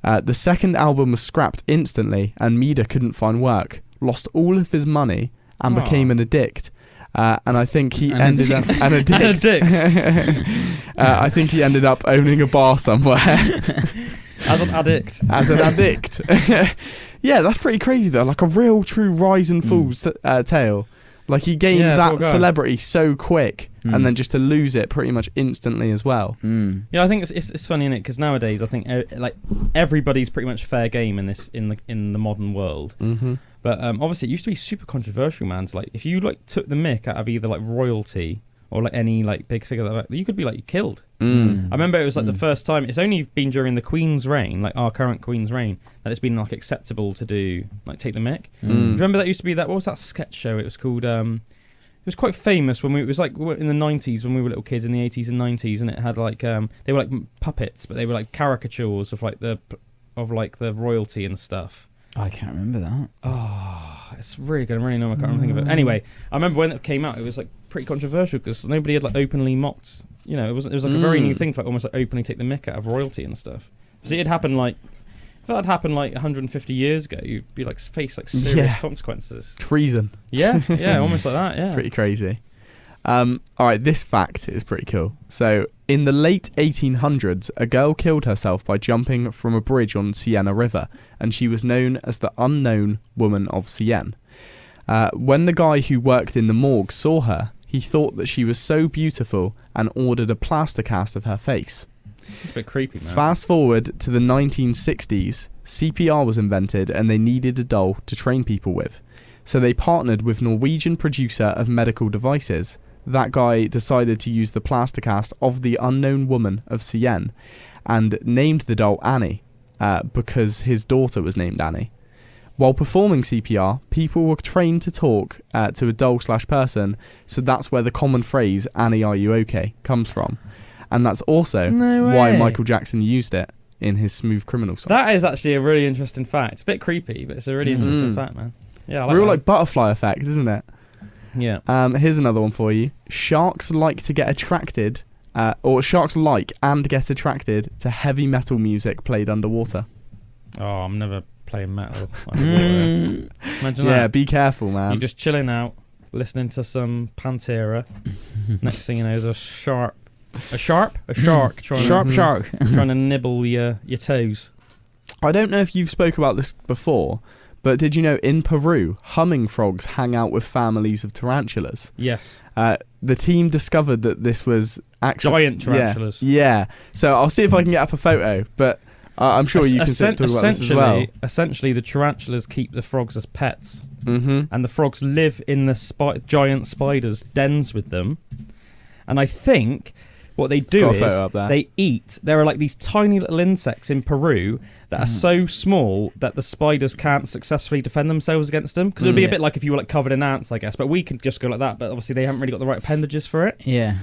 The second album was scrapped instantly, and Meeder couldn't find work, lost all of his money, and became an addict. And I think he ended up an addict. I think he ended up owning a bar somewhere. As an addict. Yeah, that's pretty crazy though. Like a real true rise and fall tale. Like he gained that celebrity so quick, and then just to lose it pretty much instantly as well. Yeah, I think it's funny, innit? Because nowadays I think like everybody's pretty much fair game in the modern world. But obviously it used to be super controversial, man. So, like if you like took the mick out of either like royalty or like any like big figure, like you could be like killed. I remember it was like the first time. It's only been during the Queen's reign, like our current Queen's reign, that it's been like acceptable to do like take the mick. Do you remember that used to be that? What was that sketch show? It was called. It was quite famous when it was like in the 90s when we were little kids in the 80s and 90s, and it had like they were like puppets, but they were like caricatures of the royalty and stuff. I can't remember that. Oh, it's really good. I really know I can't think of it. Anyway, I remember when it came out, it was like pretty controversial because nobody had like openly mocked. You know, it was like a very new thing to like almost like openly take the mick out of royalty and stuff. See, it happened like if that had happened like 150 years ago, you'd be like face like serious consequences. Treason. Yeah, almost like that. Yeah, pretty crazy. All right, this fact is pretty cool. So, in the late 1800s, a girl killed herself by jumping from a bridge on Siena River, and she was known as the Unknown Woman of Siena. When the guy who worked in the morgue saw her, he thought that she was so beautiful and ordered a plaster cast of her face. It's a bit creepy, man. Fast forward to the 1960s, CPR was invented and they needed a doll to train people with. So they partnered with Norwegian producer of medical devices. That guy decided to use the plaster cast of the unknown woman of Sienne and named the doll Annie because his daughter was named Annie. While performing CPR, people were trained to talk to a doll/person, so that's where the common phrase, Annie, are you okay, comes from. And that's also why Michael Jackson used it in his Smooth Criminal song. That is actually a really interesting fact. It's a bit creepy, but it's a really interesting fact, man. Yeah, I like Real that. like butterfly effect, isn't it? Yeah. Here's another one for you. Sharks like to get attracted, sharks like and get attracted to heavy metal music played underwater. Oh, I'm never playing metal underwater. Imagine that. Yeah, be careful, man. You're just chilling out, listening to some Pantera. Next thing you know, there's a shark trying to nibble your toes. I don't know if you've spoke about this before, but did you know in Peru, humming frogs hang out with families of tarantulas? Yes. The team discovered that this was actually Giant tarantulas. Yeah. So I'll see if I can get up a photo, but I'm sure you can talk about this as well. Essentially, the tarantulas keep the frogs as pets, Mm-hmm. and the frogs live in the giant spiders' dens with them. And I think what they do is they eat. There are like these tiny little insects in Peru that are so small that the spiders can't successfully defend themselves against them. Because it would be a bit like if you were like covered in ants, I guess. But we could just go like that. But obviously they haven't really got the right appendages for it. Yeah.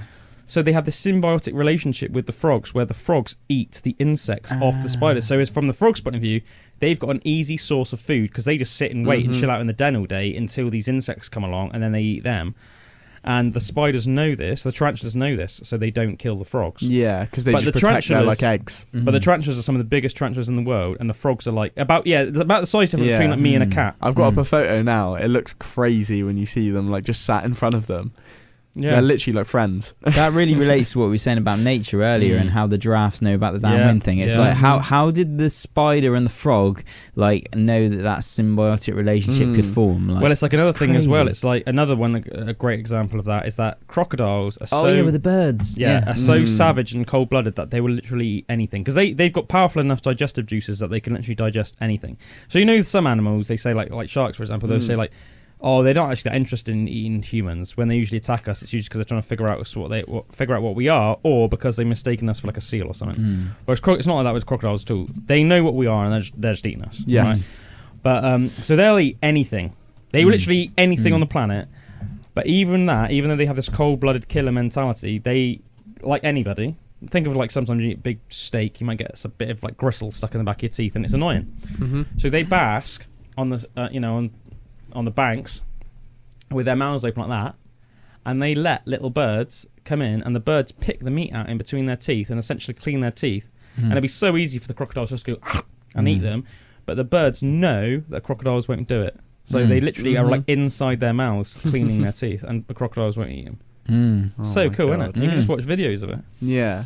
So they have this symbiotic relationship with the frogs where the frogs eat the insects off the spiders. So it's from the frogs' point of view, they've got an easy source of food because they just sit and wait and chill out in the den all day until these insects come along and then they eat them. And the spiders know this, the tarantulas know this, so they don't kill the frogs. Yeah, because they just protect their like eggs. But the tarantulas are some of the biggest tarantulas in the world, and the frogs are like about the size difference between like me and a cat. I've got up a photo now. It looks crazy when you see them like just sat in front of them. Yeah. They're literally like friends. That really relates to what we were saying about nature earlier and how the giraffes know about the downwind thing. It's like how did the spider and the frog like know that symbiotic relationship could form? Like, well, it's like another thing as well. It's like another one. A great example of that is that crocodiles are with the birds. Are so savage and cold-blooded that they will literally eat anything because they've got powerful enough digestive juices that they can literally digest anything. So you know some animals, they say like sharks for example, they'll say like, oh, they're not actually that interested in eating humans. When they usually attack us, it's usually because they're trying to figure out what we are, or because they've mistaken us for like a seal or something. Whereas it's not like that with crocodiles at all. They know what we are, and they're just eating us. Yes. Right? But so they'll eat anything. They will literally eat anything on the planet. But even though they have this cold-blooded killer mentality, they, like anybody, think of like sometimes you eat a big steak, you might get a bit of like gristle stuck in the back of your teeth, and it's annoying. So they bask on the on the banks with their mouths open like that, and they let little birds come in, and the birds pick the meat out in between their teeth and essentially clean their teeth. And it'd be so easy for the crocodiles just to go and eat them, but the birds know that crocodiles won't do it, so they literally are like inside their mouths cleaning their teeth, and the crocodiles won't eat them. So cool, isn't it? You can just watch videos of it. Yeah.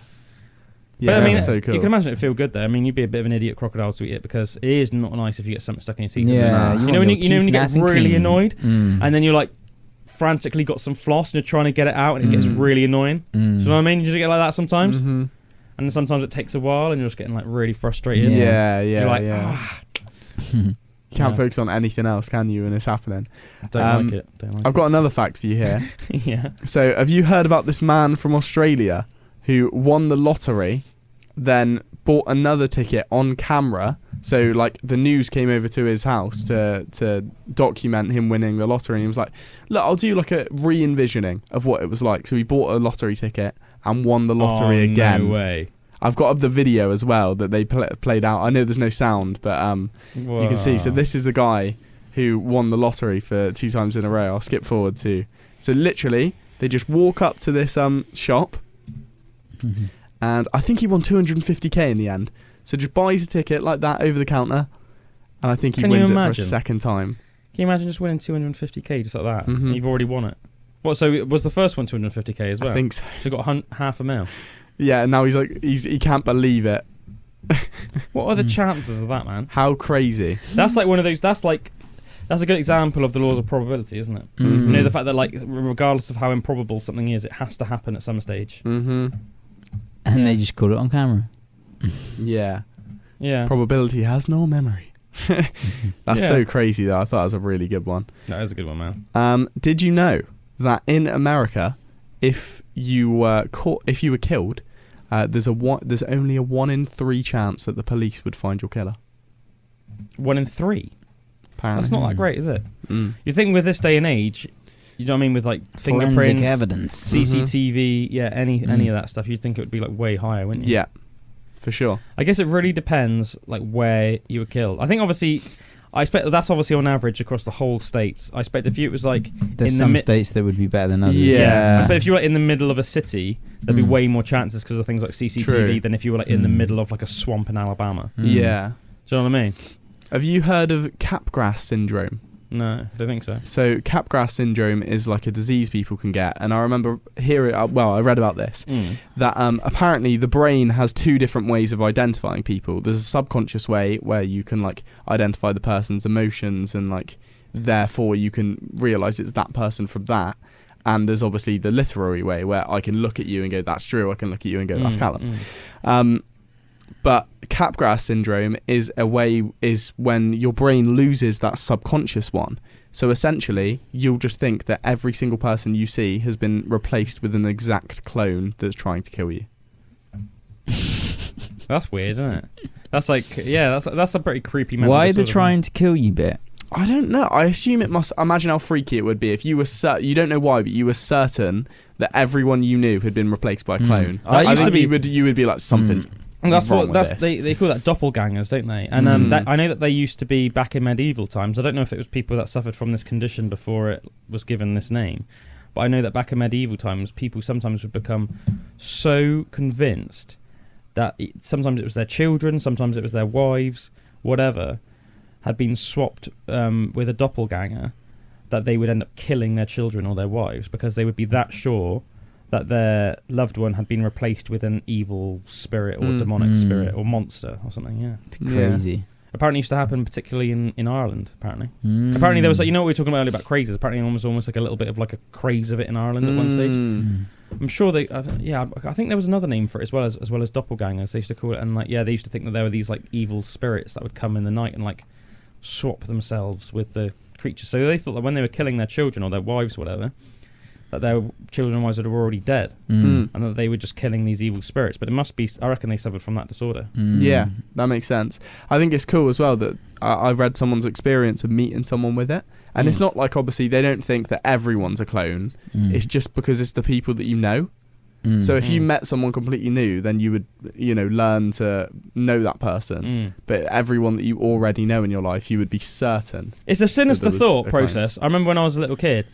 But I mean, so cool. You can imagine it feel good though. I mean, you'd be a bit of an idiot crocodile to eat it because it is not nice if you get something stuck in your teeth. Yeah, you know when you get really annoyed, and then you're like frantically got some floss and you're trying to get it out, and it gets really annoying. Do you know what I mean? You just get like that sometimes, and then sometimes it takes a while, and you're just getting like really frustrated. Yeah. You're like, You can't focus on anything else, can you, when it's happening? Don't like it. I've got another fact for you here. Yeah. So, have you heard about this man from Australia who won the lottery, then bought another ticket on camera? So, like, the news came over to his house to document him winning the lottery, and he was like, look, I'll do like a re-envisioning of what it was like. So he bought a lottery ticket and won the lottery again. No way. I've got up the video as well that they played out. I know there's no sound, but you can see. So this is the guy who won the lottery for 2 times in a row. I'll skip forward to. So literally, they just walk up to this shop, and I think he won 250k in the end. So just buys a ticket like that over the counter, and I think he wins it for a second time. Can you imagine just winning 250k just like that? You've already won it. What? So was the first one 250k as well? I think so. So he got $500,000. Yeah, and now he's like he can't believe it. What are the chances of that, man? How crazy! That's like one of those. That's like That's a good example of the laws of probability, isn't it? Mm-hmm. You know, the fact that, like, regardless of how improbable something is, it has to happen at some stage. Mm-hmm. And they just caught it on camera. Yeah. Yeah. Probability has no memory. That's so crazy, though. I thought that was a really good one. That is a good one, man. Did you know that in America, if you were killed, there's only a 1 in 3 chance that the police would find your killer? 1 in 3. Apparently. That's not that great, is it? Mm. You'd think with this day and age, you know what I mean, with like Forensic fingerprints, evidence. CCTV, any of that stuff, you'd think it would be like way higher, wouldn't you? Yeah, for sure. I guess it really depends, like, where you were killed. I think obviously, I expect that's obviously on average across the whole states. I expect if it was like There's some states that would be better than others. Yeah. I expect if you were in the middle of a city, there'd be way more chances because of things like CCTV True. than if you were like in the middle of like a swamp in Alabama. Yeah. Do you know what I mean? Have you heard of Capgras Syndrome? No, I don't think so. So Capgras Syndrome is like a disease people can get, and I remember I read about this, that apparently the brain has 2 different ways of identifying people. There's a subconscious way where you can like identify the person's emotions and like therefore you can realise it's that person from that. And there's obviously the literary way where I can look at you and go, that's Drew. I can look at you and go, that's Calum. But Capgras syndrome is when your brain loses that subconscious one. So essentially, you'll just think that every single person you see has been replaced with an exact clone that's trying to kill you. That's weird, isn't it? That's like, that's a pretty creepy. Why the trying to kill you bit? I don't know. I assume it must. Imagine how freaky it would be if you were you don't know why, but you were certain that everyone you knew had been replaced by a clone. I think you would be like something's. And that's wrong what with this. they call that doppelgangers, don't they? And I know that they used to be back in medieval times. I don't know if it was people that suffered from this condition before it was given this name, but I know that back in medieval times, people sometimes would become so convinced that sometimes it was their children, sometimes it was their wives, whatever, had been swapped with a doppelganger, that they would end up killing their children or their wives because they would be that sure that their loved one had been replaced with an evil spirit or demonic spirit or monster or something. Yeah, it's crazy. Yeah. Apparently, it used to happen particularly in Ireland. Apparently, there was like, you know what we were talking about earlier about crazes. Apparently, almost like a little bit of like a craze of it in Ireland at one stage. I'm sure they, I think there was another name for it as well as doppelgangers. They used to call it, and like they used to think that there were these like evil spirits that would come in the night and like swap themselves with the creatures. So they thought that when they were killing their children or their wives or whatever, that their children and wives were already dead, and that they were just killing these evil spirits. But it must be, I reckon they suffered from that disorder. Yeah, that makes sense. I think it's cool as well that I read someone's experience of meeting someone with it. And it's not like, obviously, they don't think that everyone's a clone. It's just because it's the people that you know. So if you met someone completely new, then you would, learn to know that person. But everyone that you already know in your life, you would be certain. It's a sinister thought process. I remember when I was a little kid,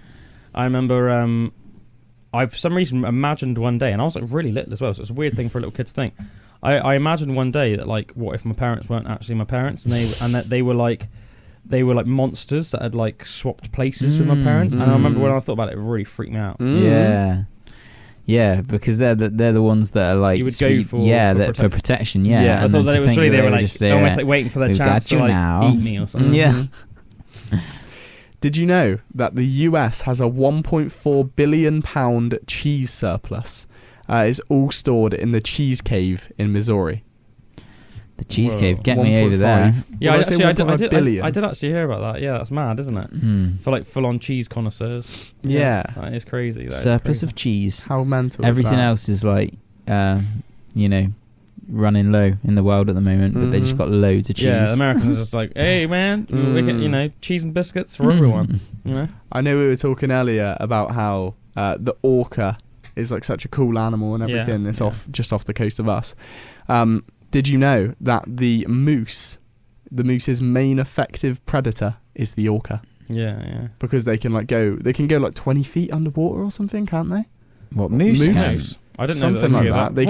I remember I for some reason imagined one day, and I was like really little as well, so it's a weird thing for a little kid to think. I imagined one day that like, what if my parents weren't actually my parents, and that they were like monsters that had like swapped places with my parents. And I remember when I thought about it, it really freaked me out. Yeah, because they're the ones that are like you would go for for protection. Yeah, I thought that it was really they were like almost like waiting for their chance to like eat me or something. Yeah. Did you know that the US has a £1.4 billion cheese surplus? It's all stored in the Cheese Cave in Missouri. The Cheese Cave, get me over there. Yeah, I did actually hear about that. Yeah, that's mad, isn't it? For like full-on cheese connoisseurs. Yeah. That is crazy. Surplus of cheese. How mental Everything is that? else is like, running low in the world at the moment, but they just got loads of cheese. Yeah, the Americans are just like, hey man, we get, cheese and biscuits for everyone. I know we were talking earlier about how the orca is like such a cool animal and everything. It's just off the coast of us. Did you know that the moose's main effective predator is the orca? Yeah. Because they can go like 20 feet underwater or something, can't they? What, moose? I didn't something know like that. They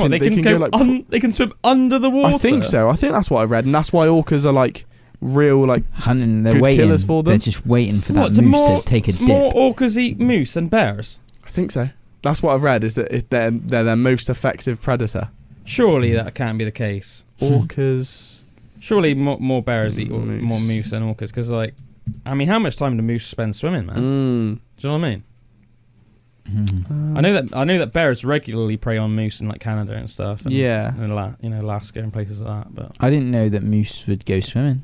they can swim under the water. I think so. I think that's what I read, and that's why orcas are like real hunting. They're good waiting. Killers for them. They're just waiting for that moose to take a dip. More orcas eat moose than bears. I think so. That's what I've read. Is that they're their most effective predator. Surely that can't be the case. Orcas. Surely more bears eat more moose than orcas, because I mean, how much time do moose spend swimming, man? Mm. Do you know what I mean? I know that bears regularly prey on moose in like Canada and stuff. And, Yeah. and Alaska and places like that. But I didn't know that moose would go swimming.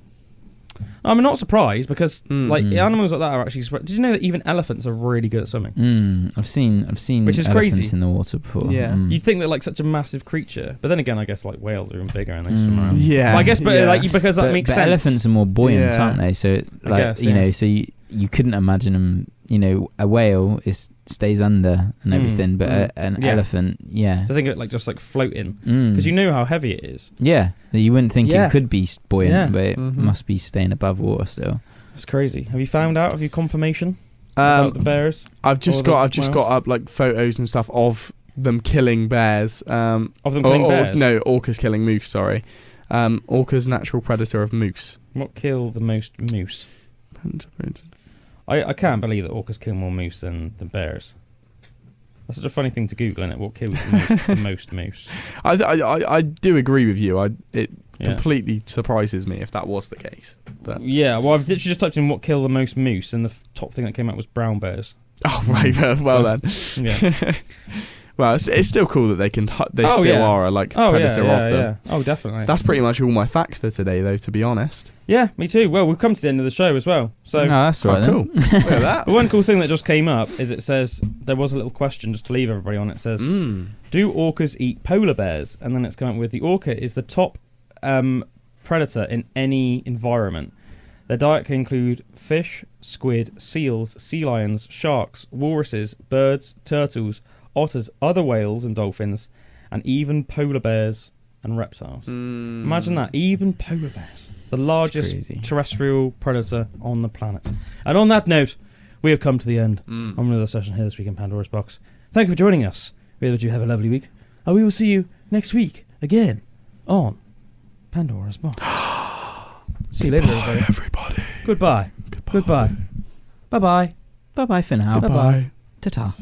I'm not surprised because like animals like that are actually. Did you know that even elephants are really good at swimming? I've seen Which is elephants crazy. in the water before. Yeah. You'd think that like such a massive creature, but then again, I guess like whales are even bigger and they swim around. Yeah. Well, I guess, but yeah. like because that makes but sense. elephants are more buoyant, Yeah. aren't they? So like guess, you yeah. know, so you couldn't imagine them. You know, a whale stays under and everything, but an elephant, To think of it like just like floating Mm. because you know how heavy it is. Yeah, you wouldn't think Yeah. it could be buoyant, Yeah. but it must be staying above water still. It's crazy. Have you found out? Have you confirmation about the bears? I've just Or got the got up like photos and stuff of them killing bears. Of them killing bears? No, orcas killing moose. Sorry, orcas natural predator of moose. What kill the most moose? I can't believe that orcas kill more moose than bears. That's such a funny thing to Google, isn't it? What kills the most moose? I do agree with you. It Yeah. completely surprises me if that was the case. But Yeah, well, I've literally just typed in what kill the most moose, and the top thing that came out was brown bears. oh right, well then. Yeah. Well, it's still cool that they can. They Oh, still yeah. are a like Oh, predator yeah, of them. yeah. Oh, definitely. That's pretty much all my facts for today, though. To be honest. Yeah, me too. Well, we've come to the end of the show as well. So No, that's all right. cool. Then. Look at that. the one cool thing that just came up is it says there was a little question just to leave everybody on. It says, "Do orcas eat polar bears?" And then it's come up with the orca is the top predator in any environment. Their diet can include fish, squid, seals, sea lions, sharks, walruses, birds, turtles, otters, other whales and dolphins, and even polar bears and reptiles. Imagine that, even polar bears, the largest crazy. terrestrial predator on the planet. And on that note, we have come to the end of another session here this week in Pandora's Box. Thank you for joining us. We hope you have a lovely week, and we will see you next week again on Pandora's Box. See you later, everybody. Goodbye. Goodbye. Bye-bye. Bye bye for now. Bye. Ta-ta.